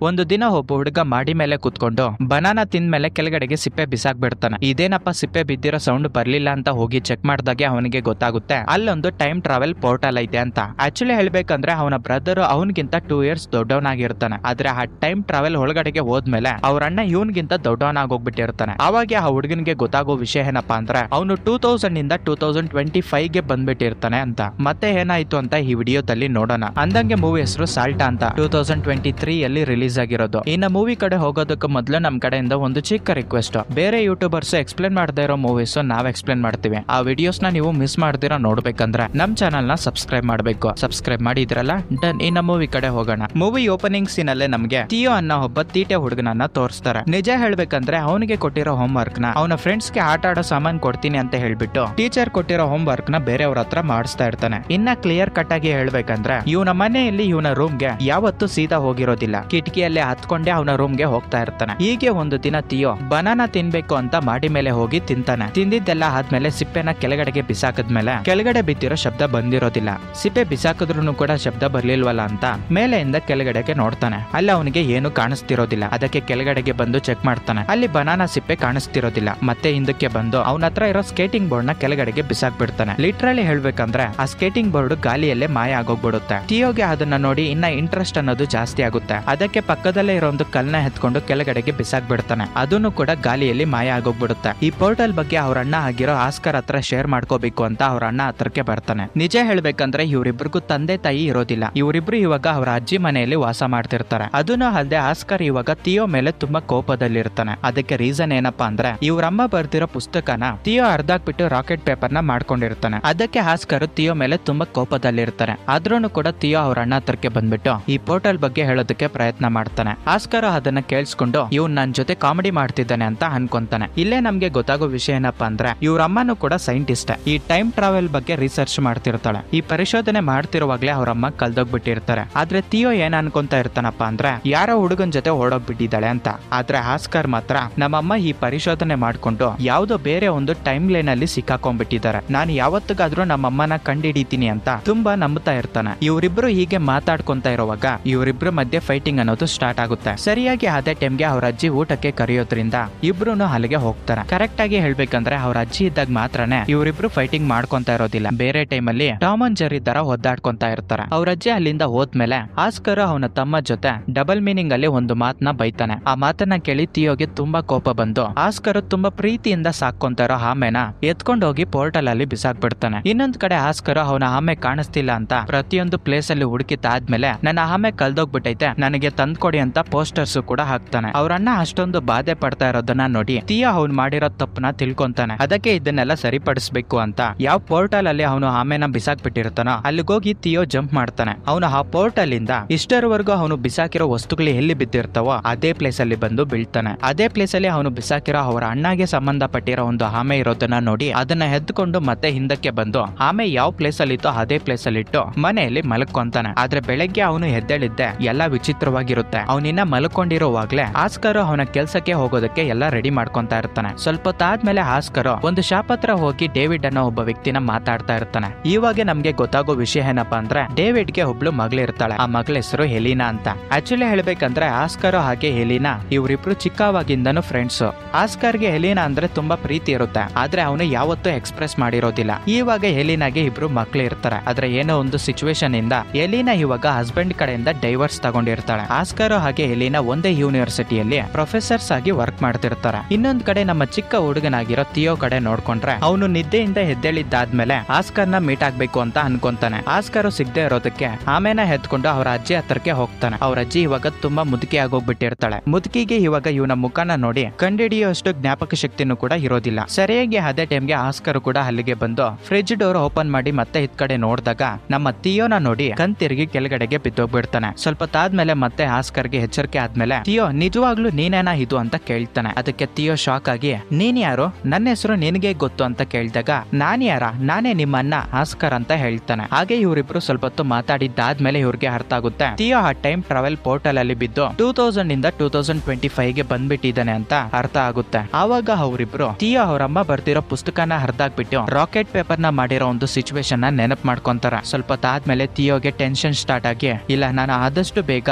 ಒಂದು ದಿನ ಒಬ್ಬ ಹುಡುಗ ಮಾಡಿ ಮೇಲೆ ಕುತ್ಕೊಂಡು ಬನಾನಾ ತಿಂದ್ಮೇಲೆ ಕೆಳಗಡೆಗೆ ಸಿಪ್ಪೆ ಬಿಸಾಕ್ ಬಿಡ್ತಾನೆ. ಇದೇನಪ್ಪ ಸಿಪ್ಪೆ ಬಿದ್ದಿರೋ ಸೌಂಡ್ ಬರ್ಲಿಲ್ಲ ಅಂತ ಹೋಗಿ ಚೆಕ್ ಮಾಡಿದಾಗೆ ಅವನಿಗೆ ಗೊತ್ತಾಗುತ್ತೆ ಅಲ್ಲೊಂದು ಟೈಮ್ ಟ್ರಾವೆಲ್ ಪೋರ್ಟಲ್ ಐತೆ ಅಂತ. ಆಕ್ಚುಲಿ ಹೇಳ್ಬೇಕಂದ್ರೆ ಅವನ ಬ್ರದರ್ ಅವನಿಗಿಂತ 2 years ದೊಡ್ಡವನಾಗಿರ್ತಾನೆ. ಆದ್ರೆ ಆ ಟೈಮ್ ಟ್ರಾವೆಲ್ ಒಳಗಡೆಗೆ ಹೋದ್ಮೇಲೆ ಅವ್ರ ಅಣ್ಣ ಇವನ್ಗಿಂತ ದೊಡ್ಡವನಾಗೋಗ್ಬಿಟ್ಟಿರ್ತಾನೆ. ಅವಾಗ ಆ ಹುಡುಗನಿಗೆ ಗೊತ್ತಾಗೋ ವಿಷಯ ಏನಪ್ಪಾ ಅಂದ್ರೆ ಅವನು 2000 ಇಂದ 2025ಗೆ ಬಂದ್ಬಿಟ್ಟಿರ್ತಾನೆ ಅಂತ. ಮತ್ತೆ ಏನಾಯ್ತು ಅಂತ ಈ ವಿಡಿಯೋದಲ್ಲಿ ನೋಡೋಣ. ಅಂದಂಗೆ ಮೂವಿ ಹೆಸರು ಸಾಲ್ಟಾ ಅಂತ 2023 ಅಲ್ಲಿ ರಿಲೀಸ್ ಆಗಿರೋದು. ಇನ್ನ ಮೂವಿ ಕಡೆ ಹೋಗೋದಕ್ಕೆ ಮೊದಲು ನಮ್ ಕಡೆಯಿಂದ ಒಂದು ಚಿಕ್ಕ ರಿಕ್ವೆಸ್ಟ್. ಬೇರೆ ಯೂಟ್ಯೂಬರ್ಸ್ ಎಕ್ಸ್ಪ್ಲೇನ್ ಮಾಡದೇ ಇರೋ ಮೂವೀಸ್ ನಾವ್ ಎಕ್ಸ್ಪ್ಲೇನ್ ಮಾಡ್ತೀವಿ. ಆ ವಿಡಿಯೋಸ್ ನ ನೀವು ಮಿಸ್ ಮಾಡ್ದಿರಾ ನೋಡ್ಬೇಕಂದ್ರೆ ನಮ್ ಚಾನಲ್ ನ ಸಬ್ಸ್ಕ್ರೈಬ್ ಮಾಡ್ಬೇಕು. ಸಬ್ಸ್ಕ್ರೈಬ್ ಮಾಡಿದ್ರಲ್ಲ ಡನ್. ಇನ್ನ ಮೂವಿ ಕಡೆ ಹೋಗೋಣ. ಮೂವಿ ಓಪನಿಂಗ್ ಸೀನ್ ಅಲ್ಲೇ ನಮ್ಗೆ ಟಿಯೋ ಅನ್ನೋ ಒಬ್ಬ ತೀಟೆ ಹುಡುಗನನ್ನ ತೋರಿಸ್ತಾರೆ. ನಿಜ ಹೇಳ್ಬೇಕಂದ್ರೆ ಅವನಿಗೆ ಕೊಟ್ಟಿರೋ ಹೋಮ್ ವರ್ಕ್ ನ ಅವನ ಫ್ರೆಂಡ್ಸ್ ಗೆ ಆಟ ಆಡೋ ಸಾಮಾನ್ ಕೊಡ್ತೀನಿ ಅಂತ ಹೇಳ್ಬಿಟ್ಟು ಟೀಚರ್ ಕೊಟ್ಟಿರೋ ಹೋಮ್ ವರ್ಕ್ ನ ಬೇರೆಯವ್ರ ಹತ್ರ ಮಾಡಿಸ್ತಾ ಇರ್ತಾನೆ. ಇನ್ನ ಕ್ಲಿಯರ್ ಕಟ್ ಆಗಿ ಹೇಳ್ಬೇಕಂದ್ರೆ ಇವನ ಮನೆಯಲ್ಲಿ ಇವನ ರೂಮ್ ಗೆ ಯಾವತ್ತೂ ಸೀದಾ ಹೋಗಿರೋದಿಲ್ಲ. ಕಿಟಕಿಯಲ್ಲೇ ಹತ್ಕೊಂಡೆ ಅವನ ರೂಮ್ ಗೆ ಹೋಗ್ತಾ ಇರ್ತಾನೆ. ಹೀಗೆ ಒಂದು ದಿನ ಟಿಯೋ ಬನಾನಾ ತಿನ್ಬೇಕು ಅಂತ ಮಾಡಿ ಮೇಲೆ ಹೋಗಿ ತಿಂತಾನೆ. ತಿಂದಿದ್ದೆಲ್ಲ ಆದ್ಮೇಲೆ ಸಿಪ್ಪೆನ ಕೆಳಗಡೆಗೆ ಬಿಸಾಕದ್ಮೇಲೆ ಕೆಳಗಡೆ ಬಿದ್ದಿರೋ ಶಬ್ದ ಬಂದಿರೋದಿಲ್ಲ. ಸಿಪ್ಪೆ ಬಿಸಾಕಿದ್ರು ಕೂಡ ಶಬ್ದ ಬರ್ಲಿಲ್ವಲ್ಲ ಅಂತ ಮೇಲೆಯಿಂದ ಕೆಳಗಡೆಗೆ ನೋಡ್ತಾನೆ. ಅಲ್ಲಿ ಅವನಿಗೆ ಏನು ಕಾಣಿಸ್ತಿರೋದಿಲ್ಲ. ಅದಕ್ಕೆ ಕೆಳಗಡೆಗೆ ಬಂದು ಚೆಕ್ ಮಾಡ್ತಾನೆ. ಅಲ್ಲಿ ಬನಾನಾ ಸಿಪ್ಪೆ ಕಾಣಿಸ್ತಿರೋದಿಲ್ಲ. ಮತ್ತೆ ಹಿಂದಕ್ಕೆ ಬಂದು ಅವನ ಹತ್ರ ಇರೋ ಸ್ಕೇಟಿಂಗ್ ಬೋರ್ಡ್ ನ ಕೆಳಗಡೆಗೆ ಬಿಸಾಕ್ ಬಿಡ್ತಾನೆ. ಲಿಟ್ರಲಿ ಹೇಳ್ಬೇಕಂದ್ರೆ ಆ ಸ್ಕೇಟಿಂಗ್ ಬೋರ್ಡ್ ಗಾಲಿಯಲ್ಲೇ ಮಾಯ ಆಗೋಗ್ಬಿಡುತ್ತೆ. ಟಿಯೋಗೆ ಅದನ್ನ ನೋಡಿ ಇನ್ನ ಇಂಟ್ರೆಸ್ಟ್ ಅನ್ನೋದು ಜಾಸ್ತಿ ಆಗುತ್ತೆ. ಅದಕ್ಕೆ ಪಕ್ಕದಲ್ಲೇ ಇರೋ ಒಂದು ಕಲ್ನ ಎತ್ಕೊಂಡು ಕೆಳಗಡೆಗೆ ಬಿಸಾಕ್ ಬಿಡ್ತಾನೆ. ಅದನ್ನು ಕೂಡ ಗಾಲಿಯಲ್ಲಿ ಮಾಯ ಆಗೋಗ್ಬಿಡುತ್ತೆ. ಈ ಪೋರ್ಟಲ್ ಬಗ್ಗೆ ಅವ್ರ ಅಣ್ಣ ಆಗಿರೋ ಆಸ್ಕರ್ ಹತ್ರ ಶೇರ್ ಮಾಡ್ಕೋಬೇಕು ಅಂತ ಅವ್ರ ಅಣ್ಣ ಹತ್ರಕ್ಕೆ ಬರ್ತಾನೆ. ನಿಜ ಹೇಳ್ಬೇಕಂದ್ರೆ ಇವರಿಬ್ರಿಗೂ ತಂದೆ ತಾಯಿ ಇರೋದಿಲ್ಲ. ಇವರಿಬ್ರು ಇವಾಗ ಅವರ ಅಜ್ಜಿ ಮನೆಯಲ್ಲಿ ವಾಸ ಮಾಡ್ತಿರ್ತಾರೆ. ಅದನ್ನು ಅಲ್ಲದೆ ಆಸ್ಕರ್ ಇವಾಗ ಟಿಯೋ ಮೇಲೆ ತುಂಬಾ ಕೋಪದಲ್ಲಿರ್ತಾನೆ. ಅದಕ್ಕೆ ರೀಸನ್ ಏನಪ್ಪಾ ಅಂದ್ರೆ ಇವ್ರಮ್ಮ ಬರ್ದಿರೋ ಪುಸ್ತಕನ ಟಿಯೋ ಅರ್ಧಾಕ್ಬಿಟ್ಟು ರಾಕೆಟ್ ಪೇಪರ್ ನ ಮಾಡ್ಕೊಂಡಿರ್ತಾನೆ. ಅದಕ್ಕೆ ಆಸ್ಕರ್ ಟಿಯೋ ಮೇಲೆ ತುಂಬಾ ಕೋಪದಲ್ಲಿರ್ತಾರೆ. ಆದ್ರೂ ಕೂಡ ಟಿಯೋ ಅವ್ರ ಅಣ್ಣ ಹತ್ರಕ್ಕೆ ಬಂದ್ಬಿಟ್ಟು ಈ ಪೋರ್ಟಲ್ ಬಗ್ಗೆ ಹೇಳೋದಕ್ಕೆ ಪ್ರಯತ್ನ ಮಾಡ್ತಾನೆ. ಆಸ್ಕರ್ ಅದನ್ನ ಕೇಳಿಸ್ಕೊಂಡು ಇವ್ನು ನನ್ ಜೊತೆ ಕಾಮಿಡಿ ಮಾಡ್ತಿದ್ದಾನೆ ಅಂತ ಅನ್ಕೊಂತಾನೆ. ಇಲ್ಲೇ ನಮ್ಗೆ ಗೊತ್ತಾಗೋ ವಿಷಯ ಏನಪ್ಪಾ ಅಂದ್ರೆ ಇವ್ರ ಅಮ್ಮನೂ ಕೂಡ ಸೈಂಟಿಸ್ಟ್. ಈ ಟೈಮ್ ಟ್ರಾವೆಲ್ ಬಗ್ಗೆ ರಿಸರ್ಚ್ ಮಾಡ್ತಿರ್ತಾಳೆ. ಈ ಪರಿಶೋಧನೆ ಮಾಡ್ತಿರುವಾಗ್ಲೇ ಅವ್ರಮ್ಮ ಕಲ್ದೋಗ್ಬಿಟ್ಟಿರ್ತಾರೆ. ಆದ್ರೆ ಟಿಯೋ ಏನ್ ಅನ್ಕೊಂತಾ ಇರ್ತಾನಪ್ಪ ಅಂದ್ರೆ ಯಾರೋ ಹುಡುಗನ್ ಜೊತೆ ಓಡೋಗ್ಬಿಟ್ಟಿದ್ದಾಳೆ ಅಂತ. ಆದ್ರೆ ಆಸ್ಕರ್ ಮಾತ್ರ ನಮ್ಮಮ್ಮ ಈ ಪರಿಶೋಧನೆ ಮಾಡ್ಕೊಂಡು ಯಾವ್ದೋ ಬೇರೆ ಒಂದು ಟೈಮ್ ಲೈನ್ ಅಲ್ಲಿ ಸಿಕ್ಕಾಕೊಂಡ್ಬಿಟ್ಟಿದ್ದಾರೆ. ನಾನು ಯಾವತ್ತಿಗಾದ್ರೂ ನಮ್ಮಮ್ಮನ ಕಂಡಿಡಿತೀನಿ ಅಂತ ತುಂಬಾ ನಂಬುತ್ತಾ ಇರ್ತಾನೆ. ಇವರಿಬ್ರು ಹೀಗೆ ಮಾತಾಡ್ಕೊಂತ ಇರುವಾಗ ಇವರಿಬ್ರು ಮಧ್ಯೆ ಫೈಟಿಂಗ್ ಅನ್ನೋದು ಸ್ಟಾರ್ಟ್ ಆಗುತ್ತೆ. ಸರಿಯಾಗಿ ಅದೇ ಟೈಮ್ಗೆ ಅವ್ರ ಅಜ್ಜಿ ಊಟಕ್ಕೆ ಕರೆಯೋದ್ರಿಂದ ಇಬ್ರು ಅಲ್ಲಿಗೆ ಹೋಗ್ತಾರೆ. ಕರೆಕ್ಟ್ ಆಗಿ ಹೇಳ್ಬೇಕಂದ್ರೆ ಅವ್ರ ಅಜ್ಜಿ ಇದ್ದಾಗ ಮಾತ್ರನೇ ಇವರಿಬ್ರು ಫೈಟಿಂಗ್ ಮಾಡ್ಕೊಂತ ಇರೋದಿಲ್ಲ. ಬೇರೆ ಟೈಮ್ ಅಲ್ಲಿ ಟಾಮ್ ಅಂಡ್ ಜೆರ್ರಿ ತರ ಒದ್ದಾಡ್ಕೊಂತ ಇರ್ತಾರೆ. ಅವ್ರ ಅಜ್ಜಿ ಅಲ್ಲಿಂದ ಹೋದ್ಮೇಲೆ ಆಸ್ಕರ್ ಅವನ ತಮ್ಮ ಜೊತೆ ಡಬಲ್ ಮೀನಿಂಗ್ ಅಲ್ಲಿ ಒಂದು ಮಾತನ್ನ ಬೈತಾನೆ. ಆ ಮಾತನ್ನ ಕೇಳಿ ಟಿಯೋಗೆ ತುಂಬಾ ಕೋಪ ಬಂದು ಆಸ್ಕರ್ ತುಂಬಾ ಪ್ರೀತಿಯಿಂದ ಸಾಕೊಂತ ಇರೋ ಆಮೆನ ಎತ್ಕೊಂಡು ಹೋಗಿ ಪೋರ್ಟಲ್ ಅಲ್ಲಿ ಬಿಸಾಕ್ ಬಿಡ್ತಾನೆ. ಇನ್ನೊಂದ್ ಕಡೆ ಆಸ್ಕರ್ ಅವನ ಆಮೆ ಕಾಣಿಸ್ತಿಲ್ಲ ಅಂತ ಪ್ರತಿಯೊಂದು ಪ್ಲೇಸ್ ಅಲ್ಲಿ ಹುಡುಕಿತಾದ್ಮೇಲೆ ನನ್ನ ಆಮೆ ಕಲ್ದೋಗ್ಬಿಟ್ಟೈತೆ ನನಗೆ ತಂದ್ಕೊಡಿ ಅಂತ ಪೋಸ್ಟರ್ಸ್ ಕೂಡ ಹಾಕ್ತಾನೆ. ಅವ್ರ ಅಣ್ಣ ಅಷ್ಟೊಂದು ಬಾಧೆ ಪಡ್ತಾ ಇರೋದನ್ನ ನೋಡಿ ಟಿಯೋ ಅವ್ನು ಮಾಡಿರೋ ತಪ್ಪನ ತಿಳ್ಕೊಂತಾನೆ. ಅದಕ್ಕೆ ಇದನ್ನೆಲ್ಲ ಸರಿಪಡಿಸ್ಬೇಕು ಅಂತ ಯಾವ ಪೋರ್ಟಲ್ ಅಲ್ಲಿ ಅವನು ಆಮೆನ ಬಿಸಾಕ್ ಬಿಟ್ಟಿರ್ತಾನೋ ಅಲ್ಲಿಗೋಗಿ ಟಿಯೋ ಜಂಪ್ ಮಾಡ್ತಾನೆ. ಅವನು ಆ ಪೋರ್ಟಲ್ ಇಂದ ಇಷ್ಟರವರೆಗೂ ಅವನು ಬಿಸಾಕಿರೋ ವಸ್ತುಗಳು ಎಲ್ಲಿ ಬಿದ್ದಿರ್ತಾವೋ ಅದೇ ಪ್ಲೇಸ್ ಅಲ್ಲಿ ಬಂದು ಬೀಳ್ತಾನೆ. ಅದೇ ಪ್ಲೇಸ್ ಅಲ್ಲಿ ಅವನು ಬಿಸಾಕಿರೋ ಅವರ ಅಣ್ಣಗೆ ಸಂಬಂಧಪಟ್ಟಿರೋ ಒಂದು ಆಮೆ ಇರೋದನ್ನ ನೋಡಿ ಅದನ್ನ ಎದ್ಕೊಂಡು ಮತ್ತೆ ಹಿಂದಕ್ಕೆ ಬಂದು ಆಮೆ ಯಾವ ಪ್ಲೇಸ್ ಅಲ್ಲಿ ಇತ್ತೋ ಅದೇ ಪ್ಲೇಸ್ ಅಲ್ಲಿ ಇಟ್ಟು ಮನೆಯಲ್ಲಿ ಮಲ್ಕೊಂತಾನೆ. ಆದ್ರೆ ಬೆಳಗ್ಗೆ ಅವನು ಎದ್ದೇಳಿದ್ದೆ ಎಲ್ಲಾ ವಿಚಿತ್ರವಾಗಿರುತ್ತೆ. ಅವನಿನ್ನ ಮಲ್ಕೊಂಡಿರುವಾಗ್ಲೇ ಆಸ್ಕರ್ ಅವನ ಕೆಲ್ಸಕ್ಕೆ ಹೋಗೋದಕ್ಕೆ ಎಲ್ಲ ರೆಡಿ ಮಾಡ್ಕೊಂತಾ ಇರ್ತಾನೆ. ಸ್ವಲ್ಪ ಹೊತ್ತಾದ್ಮೇಲೆ ಆಸ್ಕರ್ ಒಂದು ಶಾಪ್ ಹತ್ರ ಹೋಗಿ ಡೇವಿಡ್ ಅನ್ನೋ ಒಬ್ಬ ವ್ಯಕ್ತಿನ ಮಾತಾಡ್ತಾ ಇರ್ತಾನೆ. ಇವಾಗ ನಮ್ಗೆ ಗೊತ್ತಾಗೋ ವಿಷಯ ಏನಪ್ಪಾ ಅಂದ್ರೆ ಡೇವಿಡ್ ಗೆ ಒಬ್ಳು ಮಗಳಿರ್ತಾಳೆ. ಆ ಮಗಳ ಹೆಸರು ಹೆಲಿನಾ ಅಂತ. ಆಕ್ಚುಲಿ ಹೇಳ್ಬೇಕಂದ್ರೆ ಆಸ್ಕರ್ ಹಾಗೆ ಹೆಲಿನಾ ಇವರಿಬ್ರು ಚಿಕ್ಕವಾಗಿಂದನು ಫ್ರೆಂಡ್ಸ್. ಆಸ್ಕರ್ ಗೆ ಹೆಲಿನಾ ಅಂದ್ರೆ ತುಂಬಾ ಪ್ರೀತಿ ಇರುತ್ತೆ. ಆದ್ರೆ ಅವನು ಯಾವತ್ತೂ ಎಕ್ಸ್ಪ್ರೆಸ್ ಮಾಡಿರೋದಿಲ್ಲ. ಇವಾಗ ಹೆಲಿನಾಗೆ ಇಬ್ರು ಮಕ್ಳು ಇರ್ತಾರೆ. ಆದ್ರೆ ಏನೋ ಒಂದು ಸಿಚುವೇಶನ್ ಇಂದ ಹೆಲಿನಾ ಇವಾಗ ಹಸ್ಬೆಂಡ್ ಕಡೆಯಿಂದ ಡೈವರ್ಸ್ ತಗೊಂಡಿರ್ತಾಳೆ. ಆಸ್ಕರ್ ಹಾಗೆ ಹೆಲಿನಾ ಒಂದೇ ಯೂನಿವರ್ಸಿಟಿಯಲ್ಲಿ ಪ್ರೊಫೆಸರ್ಸ್ ಆಗಿ ವರ್ಕ್ ಮಾಡ್ತಿರ್ತಾರೆ. ಇನ್ನೊಂದ್ ಕಡೆ ನಮ್ಮ ಚಿಕ್ಕ ಹುಡುಗನಾಗಿರೋ ಟಿಯೋ ಕಡೆ ನೋಡ್ಕೊಂಡ್ರೆ ಅವನು ನಿದ್ದೆಯಿಂದ ಎದ್ದೇಳಿದ್ದಾದ್ಮೇಲೆ ಆಸ್ಕರ್ ನ ಮೀಟ್ ಆಗ್ಬೇಕು ಅಂತ ಅನ್ಕೊಂತಾನೆ. ಆಸ್ಕರ್ ಸಿಗದೆ ಇರೋದಕ್ಕೆ ಆಮೇನ ಎತ್ಕೊಂಡು ಅವರ ಅಜ್ಜಿ ಹತ್ರಕ್ಕೆ ಹೋಗ್ತಾನೆ. ಅವ್ರ ಅಜ್ಜಿ ಇವಾಗ ತುಂಬಾ ಮುದುಕಿ ಆಗೋಗ್ಬಿಟ್ಟಿರ್ತಾಳೆ. ಮುದುಕಿಗೆ ಇವಾಗ ಇವನ ಮುಖನ ನೋಡಿ ಕಂಡಿಡಿಯುವಷ್ಟು ಜ್ಞಾಪಕ ಶಕ್ತಿನೂ ಕೂಡ ಇರೋದಿಲ್ಲ. ಸರಿಯಾಗಿ ಅದೇ ಟೈಮ್ಗೆ ಆಸ್ಕರ್ ಕೂಡ ಅಲ್ಲಿಗೆ ಬಂದು ಫ್ರಿಡ್ಜ್ ಡೋರ್ ಓಪನ್ ಮಾಡಿ ಮತ್ತೆ ಇದ್ ಕಡೆ ನೋಡಿದಾಗ ನಮ್ಮ ಟಿಯೋನ ನೋಡಿ ಕಣ್ ತಿರುಗಿ ಕೆಳಗಡೆಗೆ ಬಿದ್ದೋಗ್ಬಿಡ್ತಾನೆ. ಸ್ವಲ್ಪ ತಾದ್ಮೇಲೆ ಮತ್ತೆ ಆಸ್ಕರ್ಗೆ ಎಚ್ಚರಿಕೆ ಆದ್ಮೇಲೆ ಟಿಯೋ ನಿಜವಾಗ್ಲೂ ನೀನೇನಾ ಇದು ಅಂತ ಕೇಳ್ತಾನೆ. ಅದಕ್ಕೆ ಟಿಯೋ ಶಾಕ್ ಆಗಿ ನೀನ್ ಯಾರು, ನನ್ನ ಹೆಸರು ನಿನಗೆ ಗೊತ್ತು ಅಂತ ಕೇಳಿದಾಗ ನಾನ್ ಯಾರ, ನಾನೇ ನಿಮ್ಮ ಅಣ್ಣ ಆಸ್ಕರ್ ಅಂತ ಹೇಳ್ತಾನೆ. ಹಾಗೆ ಇವರಿಬ್ರು ಸ್ವಲ್ಪ ಹೊತ್ತು ಮಾತಾಡಿದ್ದಾದ್ಮೇಲೆ ಇವ್ರಿಗೆ ಅರ್ಥ ಆಗುತ್ತೆ ಟಿಯೋ ಆ ಟೈಮ್ ಟ್ರಾವೆಲ್ ಪೋರ್ಟಲ್ ಅಲ್ಲಿ ಬಿದ್ದು 2000 ಇಂದ 2025ಗೆ ಬಂದ್ಬಿಟ್ಟಿದ್ದಾನೆ ಅಂತ ಅರ್ಥ ಆಗುತ್ತೆ. ಆವಾಗ ಅವರಿಬ್ರು ಟಿಯೋ ಅವರಮ್ಮ ಬರ್ತಿರೋ ಪುಸ್ತಕನ ಹರಿದಾಕ್ಬಿಟ್ಟು ರಾಕೆಟ್ ಪೇಪರ್ ನ ಮಾಡಿರೋ ಒಂದು ಸಿಚುವೇಶನ್ ನ ನೆನಪು ಮಾಡ್ಕೊಂತಾರ. ಸ್ವಲ್ಪ ತಾದ್ಮೇಲೆ ಟಿಯೋಗೆ ಟೆನ್ಷನ್ ಸ್ಟಾರ್ಟ್ ಆಗಿ ಇಲ್ಲ ನಾನು ಆದಷ್ಟು ಬೇಗ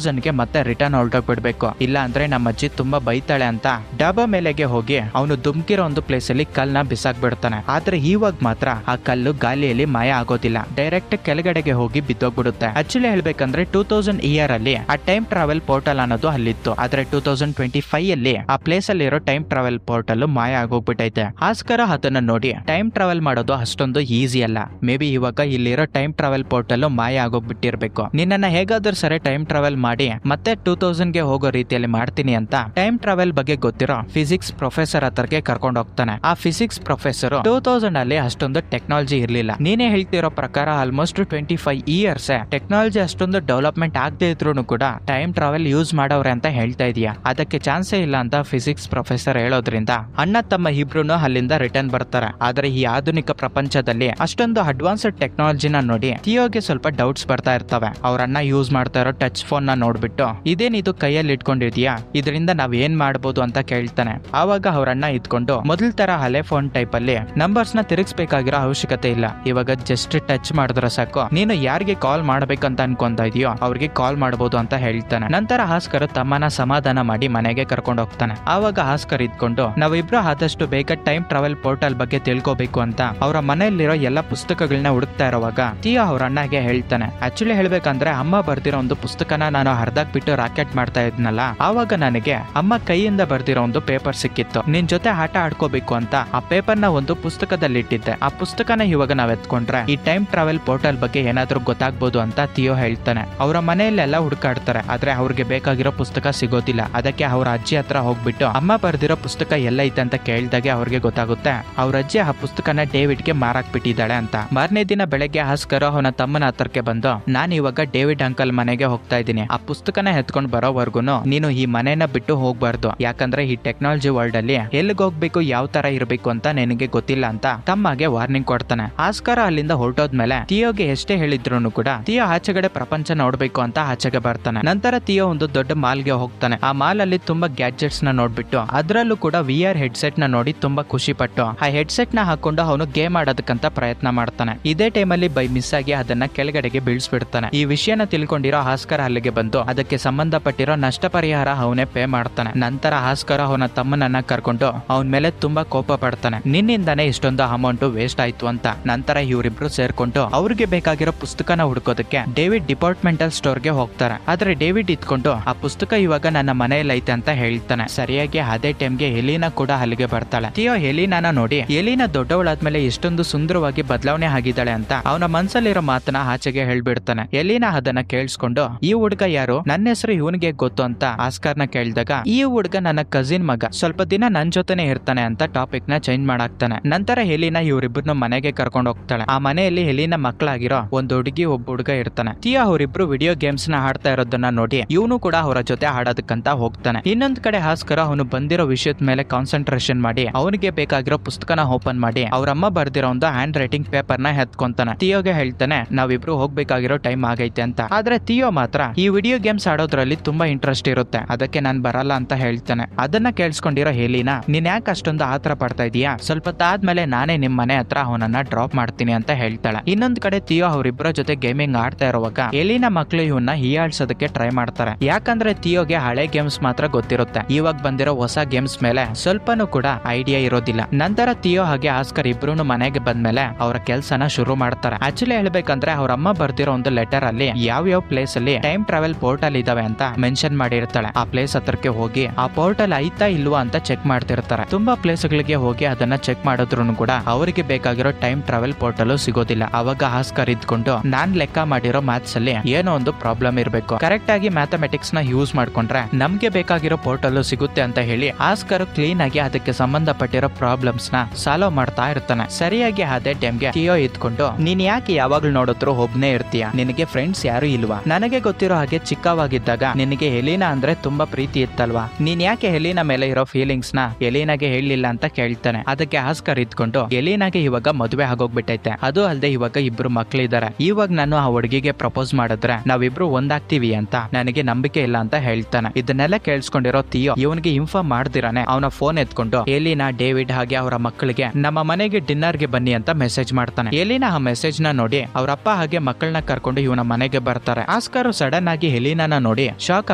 2000ಗೆ ಮತ್ತೆ ರಿಟರ್ನ್ ಹೊರಟೋಗ್ಬಿಡ್ಬೇಕು, ಇಲ್ಲ ಅಂದ್ರೆ ನಮ್ಮ ಅಜ್ಜಿ ತುಂಬಾ ಬೈತಾಳೆ ಅಂತ ಡಾಬಾ ಮೇಲೆಗೆ ಹೋಗಿ ಅವನು ದುಮ್ಕಿರೋ ಒಂದು ಪ್ಲೇಸ್ ಅಲ್ಲಿ ಕಲ್ನ ಬಿಸಾಕ್ ಬಿಡ್ತಾನೆ. ಆದ್ರೆ ಇವಾಗ ಮಾತ್ರ ಆ ಕಲ್ಲು ಗಾಳಿಯಲ್ಲಿ ಮಾಯ ಆಗೋದಿಲ್ಲ, ಡೈರೆಕ್ಟ್ ಕೆಳಗಡೆಗೆ ಹೋಗಿ ಬಿದ್ದೋಗ್ಬಿಡುತ್ತೆ. ಆಕ್ಚುಲಿ ಹೇಳ್ಬೇಕಂದ್ರೆ 2000 ಇಯರ್ ಅಲ್ಲಿ ಆ ಟೈಮ್ ಟ್ರಾವೆಲ್ ಪೋರ್ಟಲ್ ಅನ್ನೋದು ಅಲ್ಲಿತ್ತು. ಆದ್ರೆ 2025 ಅಲ್ಲಿ ಆ ಪ್ಲೇಸ್ ಅಲ್ಲಿ ಇರೋ ಟೈಮ್ ಟ್ರಾವೆಲ್ ಪೋರ್ಟಲ್ ಮಾಯ ಆಗೋಗ್ಬಿಟ್ಟೈತೆ. ಆಸ್ಕರ ಅದನ್ನ ನೋಡಿ ಟೈಮ್ ಟ್ರಾವೆಲ್ ಮಾಡೋದು ಅಷ್ಟೊಂದು ಈಸಿ ಅಲ್ಲ, ಮೇ ಬಿ ಇವಾಗ ಇಲ್ಲಿರೋ ಟೈಮ್ ಟ್ರಾವೆಲ್ ಪೋರ್ಟಲ್ ಮಾಯ ಆಗೋಗ್ಬಿಟ್ಟಿರ್ಬೇಕು, ನಿನ್ನನ್ನ ಹೇಗಾದ್ರೂ ಸರಿ ಟೈಮ್ ಟ್ರಾವೆಲ್ ಮಾಡಿ ಮತ್ತೆ 2000ಗೆ ಹೋಗೋ ರೀತಿಯಲ್ಲಿ ಮಾಡ್ತೀನಿ ಅಂತ ಟೈಮ್ ಟ್ರಾವೆಲ್ ಬಗ್ಗೆ ಗೊತ್ತಿರೋ ಫಿಸಿಕ್ಸ್ ಪ್ರೊಫೆಸರ್ ಹತ್ರಕ್ಕೆ ಕರ್ಕೊಂಡು ಹೋಗ್ತಾನೆ. ಆ ಫಿಸಿಕ್ಸ್ ಪ್ರೊಫೆಸರ್ 2000 ಅಲ್ಲಿ ಅಷ್ಟೊಂದು ಟೆಕ್ನಾಲಜಿ ಇರ್ಲಿಲ್ಲ, ನೀನೇ ಹೇಳ್ತಿರೋ ಪ್ರಕಾರ ಆಲ್ಮೋಸ್ಟ್ 25 ಇಯರ್ಸ್ ಟೆಕ್ನಾಲಜಿ ಅಷ್ಟೊಂದು ಡೆವಲಪ್ಮೆಂಟ್ ಆಗದೆ ಇದ್ರು ಕೂಡ ಟೈಮ್ ಟ್ರಾವೆಲ್ ಯೂಸ್ ಮಾಡವ್ರೆ ಅಂತ ಹೇಳ್ತಾ ಇದೀಯಾ, ಅದಕ್ಕೆ ಚಾನ್ಸೇ ಇಲ್ಲ ಅಂತ ಫಿಸಿಕ್ಸ್ ಪ್ರೊಫೆಸರ್ ಹೇಳೋದ್ರಿಂದ ಅಣ್ಣ ತಮ್ಮ ಇಬ್ರು ಅಲ್ಲಿಂದ ರಿಟರ್ನ್ ಬರ್ತಾರೆ. ಆದ್ರೆ ಈ ಆಧುನಿಕ ಪ್ರಪಂಚದಲ್ಲಿ ಅಷ್ಟೊಂದು ಅಡ್ವಾನ್ಸ್ಡ್ ಟೆಕ್ನಾಲಜಿನ ನೋಡಿ ಥಿಯೋಗೆ ಸ್ವಲ್ಪ ಡೌಟ್ಸ್ ಬರ್ತಾ ಇರ್ತವೆ. ಅವ್ರ ಅಣ್ಣ ಯೂಸ್ ಮಾಡ್ತಾ ಇರೋ ಟಚ್ ಫೋನ್ ನ ನೋಡ್ಬಿಟ್ಟು ಇದೇನಿದು ಕೈಯಲ್ಲಿ ಇಟ್ಕೊಂಡಿದ್ಯಾ, ಇದರಿಂದ ನಾವ್ ಏನ್ ಮಾಡ್ಬೋದು ಅಂತ ಕೇಳ್ತಾನೆ. ಆವಾಗ ಅವ್ರ ಅಣ್ಣ ಇದ್ಕೊಂಡು ಮೊದಲ ತರ ಹಳೆ ಫೋನ್ ಟೈಪ್ ಅಲ್ಲಿ ನಂಬರ್ಸ್ ನ ತಿರುಗಿಸಬೇಕಾಗಿರೋ ಅವಶ್ಯಕತೆ ಇಲ್ಲ, ಇವಾಗ ಜಸ್ಟ್ ಟಚ್ ಮಾಡಿದ್ರೆ ಸಾಕು, ನೀನು ಯಾರಿಗೆ ಕಾಲ್ ಮಾಡ್ಬೇಕಂತ ಅನ್ಕೊಂತ ಇದೆಯೋ ಅವ್ರಿಗೆ ಕಾಲ್ ಮಾಡಬಹುದು ಅಂತ ಹೇಳ್ತಾನೆ. ನಂತರ ಆಸ್ಕರ್ ತಮ್ಮನ ಸಮಾಧಾನ ಮಾಡಿ ಮನೆಗೆ ಕರ್ಕೊಂಡು ಹೋಗ್ತಾನೆ. ಆವಾಗ ಆಸ್ಕರ್ ಇದ್ಕೊಂಡು ನಾವಿಬ್ರು ಆದಷ್ಟು ಬೇಗ ಟೈಮ್ ಟ್ರಾವೆಲ್ ಪೋರ್ಟಲ್ ಬಗ್ಗೆ ತಿಳ್ಕೋಬೇಕು ಅಂತ ಅವರ ಮನೆಯಲ್ಲಿರೋ ಎಲ್ಲ ಪುಸ್ತಕಗಳನ್ನ ಹುಡುಕ್ತಾ ಇರುವಾಗ ಥಿಯೋ ಅವ್ರ ಅಣ್ಣಗೆ ಹೇಳ್ತಾನೆ. ಆಕ್ಚುಲಿ ಹೇಳ್ಬೇಕಂದ್ರೆ ಅಮ್ಮ ಬರ್ದಿರೋ ಒಂದು ಪುಸ್ತಕನ ನಾನು ಅರ್ಧಕ್ ಬಿಟ್ಟು ರಾಕೆಟ್ ಮಾಡ್ತಾ ಇದ್ನಲ್ಲ, ಆವಾಗ ನನಗೆ ಅಮ್ಮ ಕೈಯಿಂದ ಬರ್ದಿರೋ ಒಂದು ಪೇಪರ್ ಸಿಕ್ಕಿತ್ತು, ನಿನ್ ಜೊತೆ ಆಟ ಆಡ್ಕೋಬೇಕು ಅಂತ ಆ ಪೇಪರ್ ನ ಒಂದು ಪುಸ್ತಕದಲ್ಲಿ ಇಟ್ಟಿದ್ದೆ, ಆ ಪುಸ್ತಕನ ಇವಾಗ ನಾವ್ ಎತ್ಕೊಂಡ್ರೆ ಈ ಟೈಮ್ ಟ್ರಾವೆಲ್ ಪೋರ್ಟಲ್ ಬಗ್ಗೆ ಏನಾದ್ರೂ ಗೊತ್ತಾಗ್ಬೋದು ಅಂತ ಥಿಯೋ ಹೇಳ್ತಾನೆ. ಅವರ ಮನೆಯಲ್ಲೆಲ್ಲ ಹುಡುಕಾಡ್ತಾರೆ, ಆದ್ರೆ ಅವ್ರಿಗೆ ಬೇಕಾಗಿರೋ ಪುಸ್ತಕ ಸಿಗೋದಿಲ್ಲ. ಅದಕ್ಕೆ ಅವ್ರ ಅಜ್ಜಿ ಹತ್ರ ಹೋಗ್ಬಿಟ್ಟು ಅಮ್ಮ ಬರ್ದಿರೋ ಪುಸ್ತಕ ಎಲ್ಲ ಐತೆ ಅಂತ ಕೇಳಿದಾಗೆ ಅವ್ರಿಗೆ ಗೊತ್ತಾಗುತ್ತೆ ಅವ್ರ ಅಜ್ಜಿ ಆ ಪುಸ್ತಕನ ಡೇವಿಡ್ಗೆ ಮಾರಾಕ್ ಬಿಟ್ಟಿದ್ದಾಳೆ ಅಂತ. ಮಾರನೇ ದಿನ ಬೆಳಗ್ಗೆ ಆಸ್ಕರ್ ಅವನ ತಮ್ಮನ ಹತ್ರಕ್ಕೆ ಬಂದು ನಾನು ಇವಾಗ ಡೇವಿಡ್ ಅಂಕಲ್ ಮನೆಗೆ ಹೋಗ್ತಾ ಇದ್ದೀನಿ, ಆ ಪುಸ್ತಕನ ಎತ್ಕೊಂಡ್ ಬರೋವರೆಗೂ ನೀನು ಈ ಮನೆನ ಬಿಟ್ಟು ಹೋಗ್ಬಾರ್ದು, ಯಾಕಂದ್ರೆ ಈ ಟೆಕ್ನಾಲಜಿ ವರ್ಲ್ಡ್ ಅಲ್ಲಿ ಎಲ್ಲಿಗೆ ಹೋಗ್ಬೇಕು ಯಾವ ತರ ಇರಬೇಕು ಅಂತ ನಿನಗೆ ಗೊತ್ತಿಲ್ಲ ಅಂತ ತಮ್ಮಗೆ ವಾರ್ನಿಂಗ್ ಕೊಡ್ತಾನೆ. ಆಸ್ಕರ್ ಅಲ್ಲಿಂದ ಹೊರಟೋದ್ಮೇಲೆ ಥಿಯೋಗೆ ಎಷ್ಟೇ ಹೇಳಿದ್ರು ಕೂಡ ಥಿಯೋ ಆಚೆಗಡೆ ಪ್ರಪಂಚ ನೋಡ್ಬೇಕು ಅಂತ ಆಚೆಗೆ ಬರ್ತಾನೆ. ನಂತರ ಥಿಯೋ ಒಂದು ದೊಡ್ಡ ಮಾಲ್ಗೆ ಹೋಗ್ತಾನೆ. ಆ ಮಾಲ್ ಅಲ್ಲಿ ತುಂಬಾ ಗ್ಯಾಡ್ಜೆಟ್ಸ್ ನ ನೋಡ್ಬಿಟ್ಟು ಅದ್ರಲ್ಲೂ ಕೂಡ VR ಹೆಡ್ಸೆಟ್ ನ ನೋಡಿ ತುಂಬಾ ಖುಷಿ ಪಟ್ಟು ಆ ಹೆಡ್ಸೆಟ್ ನ ಹಾಕೊಂಡು ಅವನು ಗೇಮ್ ಆಡೋದಕ್ಕಂತ ಪ್ರಯತ್ನ ಮಾಡ್ತಾನೆ. ಇದೇ ಟೈಮ್ ಅಲ್ಲಿ ಬೈ ಮಿಸ್ ಆಗಿ ಅದನ್ನ ಕೆಳಗಡೆಗೆ ಬೀಳ್ಸ್ಬಿಡ್ತಾನೆ. ಈ ವಿಷಯನ ತಿಳ್ಕೊಂಡಿರೋ ಆಸ್ಕರ್ ಅಲ್ಲಿಗೆ ಬಂದು ಅದಕ್ಕೆ ಸಂಬಂಧಪಟ್ಟಿರೋ ನಷ್ಟ ಪರಿಹಾರ ಅವನೇ ಪೇ ಮಾಡ್ತಾನೆ. ನಂತರ ಆಸ್ಕರ್ ಅವನ ತಮ್ಮನನ್ನ ಕರ್ಕೊಂಡು ಅವನ ಮೇಲೆ ತುಂಬಾ ಕೋಪ ಪಡ್ತಾನೆ, ನಿನ್ನಿಂದಾನೇ ಇಷ್ಟೊಂದು ಅಮೌಂಟ್ ವೇಸ್ಟ್ ಆಯ್ತು ಅಂತ. ನಂತರ ಇವರಿಬ್ರು ಸೇರ್ಕೊಂಡು ಅವ್ರಿಗೆ ಬೇಕಾಗಿರೋ ಪುಸ್ತಕನ ಹುಡ್ಕೋದಕ್ಕೆ ಡೇವಿಡ್ ಡಿಪಾರ್ಟ್ಮೆಂಟಲ್ ಸ್ಟೋರ್ಗೆ ಹೋಗ್ತಾರೆ. ಆದ್ರೆ ಡೇವಿಡ್ ಇದ್ಕೊಂಡು ಆ ಪುಸ್ತಕ ಇವಾಗ ನನ್ನ ಮನೆಯಲ್ಲಿ ಐತೆ ಅಂತ ಹೇಳ್ತಾನೆ. ಸರಿಯಾಗಿ ಅದೇ ಟೈಮ್ಗೆ ಎಲಿನಾ ಕೂಡ ಅಲ್ಲಿಗೆ ಬರ್ತಾಳೆ. ಥಿಯೋ ಎಲಿನಾನ ನೋಡಿ ಎಲಿನಾ ದೊಡ್ಡವಳಾದ್ಮೇಲೆ ಎಷ್ಟೊಂದು ಸುಂದರವಾಗಿ ಬದಲಾವಣೆ ಆಗಿದ್ದಾಳೆ ಅಂತ ಅವನ ಮನ್ಸಲ್ಲಿರೋ ಮಾತನ್ನ ಆಚೆಗೆ ಹೇಳ್ಬಿಡ್ತಾನೆ. ಎಲಿನಾ ಅದನ್ನ ಕೇಳಿಸ್ಕೊಂಡು ಈ ಹುಡುಗ ಯಾರು, ನನ್ನ ಹೆಸರು ಇವನಿಗೆ ಗೊತ್ತು ಅಂತ ಆಸ್ಕರ್ನ ಕೇಳಿದಾಗ ಈ ಹುಡುಗ ನನ್ನ ಕಸಿನ್ ಮಗ, ಸ್ವಲ್ಪ ದಿನ ನನ್ ಜೊತೆನೆ ಇರ್ತಾನೆ ಅಂತ ಟಾಪಿಕ್ ನ ಚೇಂಜ್ ಮಾಡಾಕ್ತಾನೆ. ನಂತರ ಎಲಿನಾ ಇವರಿಬ್ಬರನ್ನ ಮನೆಗೆ ಕರ್ಕೊಂಡು ಹೋಗ್ತಾಳೆ. ಆ ಮನೆಯಲ್ಲಿ ಎಲಿನಾ ಮಕ್ಕಳಾಗಿರೋ ಒಂದು ಹುಡುಗಿ ಒಬ್ಬ ಹುಡುಗ ಇರ್ತಾನೆ. ಥಿಯೋ ಅವರಿಬ್ರು ವಿಡಿಯೋ ಗೇಮ್ಸ್ ನ ಆಡ್ತಾ ಇರೋದನ್ನ ನೋಡಿ ಇವನು ಕೂಡ ಅವರ ಜೊತೆ ಆಡೋದಕ್ಕಂತ ಹೋಗ್ತಾನೆ. ಇನ್ನೊಂದ್ ಕಡೆ ಆಸ್ಕರ್ ಅವನು ಬಂದಿರೋ ವಿಷಯದ ಮೇಲೆ ಕಾನ್ಸಂಟ್ರೇಷನ್ ಮಾಡಿ ಅವನಿಗೆ ಬೇಕಾಗಿರೋ ಪುಸ್ತಕನ ಓಪನ್ ಮಾಡಿ ಅವರಮ್ಮ ಬರ್ದಿರೋ ಒಂದು ಹ್ಯಾಂಡ್ ರೈಟಿಂಗ್ ಪೇಪರ್ ನ ಎತ್ಕೊಂತಾನೆ. ಥಿಯೋಗೆ ಹೇಳ್ತಾನೆ ನಾವಿಬ್ರು ಹೋಗ್ಬೇಕಾಗಿರೋ ಟೈಮ್ ಆಗೈತೆ ಅಂತ. ಆದ್ರೆ ಥಿಯೋ ಮಾತ್ರ ಈ ವಿಡಿಯೋ ಗೇಮ್ಸ್ ಆಡೋದ್ರಲ್ಲಿ ತುಂಬಾ ಇಂಟ್ರೆಸ್ಟ್ ಇರುತ್ತೆ, ಅದಕ್ಕೆ ನಾನ್ ಬರಲ್ಲ ಅಂತ ಹೇಳ್ತಾನೆ. ಅದನ್ನ ಕೇಳಿಸ್ಕೊಂಡಿರೋ ಎಲಿನಾ ನೀನ್ ಯಾಕೆ ಅಷ್ಟೊಂದು ಆತರ ಪಡ್ತಾ ಇದೀಯಾ, ಸ್ವಲ್ಪ ಆದ್ಮೇಲೆ ನಾನೇ ನಿಮ್ ಮನೆ ಹತ್ರ ಅವನನ್ನ ಡ್ರಾಪ್ ಮಾಡ್ತೀನಿ ಅಂತ ಹೇಳ್ತಾಳೆ. ಇನ್ನೊಂದ್ ಕಡೆ ಥಿಯೋ ಅವರಿಬ್ಬರ ಜೊತೆ ಗೇಮಿಂಗ್ ಆಡ್ತಾ ಇರುವಾಗ ಎಲಿನಾ ಮಕ್ಳು ಇವನ್ನ ಹೀಯಾಳ್ಸೋದಕ್ಕೆ ಟ್ರೈ ಮಾಡ್ತಾರೆ. ಯಾಕಂದ್ರೆ ಥಿಯೋಗೆ ಹಳೆ ಗೇಮ್ಸ್ ಮಾತ್ರ ಗೊತ್ತಿರುತ್ತೆ, ಇವಾಗ ಬಂದಿರೋ ಹೊಸ ಗೇಮ್ಸ್ ಮೇಲೆ ಸ್ವಲ್ಪನೂ ಕೂಡ ಐಡಿಯಾ ಇರೋದಿಲ್ಲ. ನಂತರ ಥಿಯೋ ಹಾಗೆ ಆಸ್ಕರ್ ಇಬ್ರು ಮನೆಗೆ ಬಂದ್ಮೇಲೆ ಅವರ ಕೆಲ್ಸನ ಶುರು ಮಾಡ್ತಾರೆ. ಆಕ್ಚುಲಿ ಹೇಳ್ಬೇಕಂದ್ರೆ ಅವ್ರ ಅಮ್ಮ ಬರ್ದಿರೋ ಒಂದು ಲೆಟರ್ ಅಲ್ಲಿ ಯಾವ ಪ್ಲೇಸ್ ಅಲ್ಲಿ ಟೈಮ್ ಟ್ರಾವೆಲ್ ಪೋರ್ಟಲ್ ಇದಾವೆ ಅಂತ ಮೆನ್ಷನ್ ಮಾಡಿರ್ತಾಳೆ. ಆ ಪ್ಲೇಸ್ ಹತ್ರಕ್ಕೆ ಹೋಗಿ ಆ ಪೋರ್ಟಲ್ ಐತಾ ಇಲ್ವಾ ಅಂತ ಚೆಕ್ ಮಾಡ್ತಿರ್ತಾರೆ. ತುಂಬಾ ಪ್ಲೇಸ್ ಗಳಿಗೆ ಹೋಗಿ ಅದನ್ನ ಚೆಕ್ ಮಾಡಿದ್ರು ಕೂಡ ಅವರಿಗೆ ಬೇಕಾಗಿರೋ ಟೈಮ್ ಟ್ರಾವೆಲ್ ಪೋರ್ಟಲ್ ಸಿಗೋದಿಲ್ಲ. ಅವಾಗ ಆಸ್ಕರ್ ಇದ್ಕೊಂಡು ನಾನ್ ಲೆಕ್ಕ ಮಾಡಿರೋ ಮ್ಯಾಥ್ಸ್ ಅಲ್ಲಿ ಏನೋ ಒಂದು ಪ್ರಾಬ್ಲಮ್ ಇರಬೇಕು, ಕರೆಕ್ಟ್ ಆಗಿ ಮ್ಯಾಥಮೆಟಿಕ್ಸ್ ನ ಯೂಸ್ ಮಾಡ್ಕೊಂಡ್ರೆ ನಮ್ಗೆ ಬೇಕಾಗಿರೋ ಪೋರ್ಟಲ್ ಸಿಗುತ್ತೆ ಅಂತ ಹೇಳಿ ಆಸ್ಕರ್ ಕ್ಲೀನ್ ಆಗಿ ಅದಕ್ಕೆ ಸಂಬಂಧಪಟ್ಟಿರೋ ಪ್ರಾಬ್ಲಮ್ಸ್ ನ ಸಾಲ್ವ್ ಮಾಡ್ತಾ ಇರ್ತಾನೆ. ಸರಿಯಾಗಿ ಅದೇ ಟೈಮ್ಗೆ ಥಿಯೋ ಇದ್ಕೊಂಡು ನೀನ್ ಯಾಕೆ ಯಾವಾಗ್ಲೂ ನೋಡಿದ್ರು ಒಬ್ನೇ ಇರ್ತೀಯ, ನಿನಗೆ ಫ್ರೆಂಡ್ಸ್ ಯಾರು ಇಲ್ವಾ, ನನಗೆ ಗೊತ್ತಿರೋ ಹಾಗೆ ಚಿಕ್ಕವಾಗಿದ್ದಾಗ ನಿನಗೆ ಎಲಿನಾ ಅಂದ್ರೆ ತುಂಬಾ ಪ್ರೀತಿ ಇತ್ತಲ್ವಾ, ನೀನ್ ಯಾಕೆ ಎಲಿನಾ ಮೇಲೆ ಇರೋ ಫೀಲಿಂಗ್ಸ್ ನ ಎಲಿನಾಗೆ ಹೇಳಿಲ್ಲ ಅಂತ ಕೇಳ್ತಾನೆ. ಅದಕ್ಕೆ ಆಸ್ಕರ್ ಇದ್ಕೊಂಡು ಎಲಿನಾಗೆ ಇವಾಗ ಮದುವೆ ಆಗೋಗ್ಬಿಟ್ಟೈತೆ, ಅದು ಅಲ್ಲದೆ ಇವಾಗ ಇಬ್ರು ಮಕ್ಳಿದ್ದಾರೆ, ಇವಾಗ ನಾನು ಆ ಹುಡುಗಿಗೆ ಪ್ರಪೋಸ್ ಮಾಡಿದ್ರೆ ನಾವಿಬ್ರು ಒಂದಾಗ್ತೀವಿ ಅಂತ ನನಗೆ ನಂಬಿಕೆ ಇಲ್ಲ ಅಂತ ಹೇಳ್ತಾನೆ. ಇದನ್ನೆಲ್ಲ ಕೇಳಿಸ್ಕೊಂಡಿರೋ ಥಿಯೋ ಇವನಿಗೆ ಇನ್ಫಾರ್ಮ್ ಮಾಡ್ದಿರಾನೆ ಅವನ ಫೋನ್ ಎತ್ಕೊಂಡು ಎಲಿನಾ ಡೇವಿಡ್ ಹಾಗೆ ಅವರ ಮಕ್ಕಳಿಗೆ ನಮ್ಮ ಮನೆಗೆ ಡಿನ್ನರ್ ಗೆ ಬನ್ನಿ ಅಂತ ಮೆಸೇಜ್ ಮಾಡ್ತಾನೆ. ಎಲಿನಾ ಆ ಮೆಸೇಜ್ ನ ನೋಡಿ ಅವ್ರ ಅಪ್ಪ ಹಾಗೆ ಮಕ್ಕಳನ್ನ ಕರ್ಕೊಂಡು ಇವನ ಮನೆಗೆ ಬರ್ತಾರೆ. ಆಸ್ಕರ್ ಸಡನ್ ಆಗಿ ಹೆಲಿನಾನ ನೋಡಿ ಶಾಕ್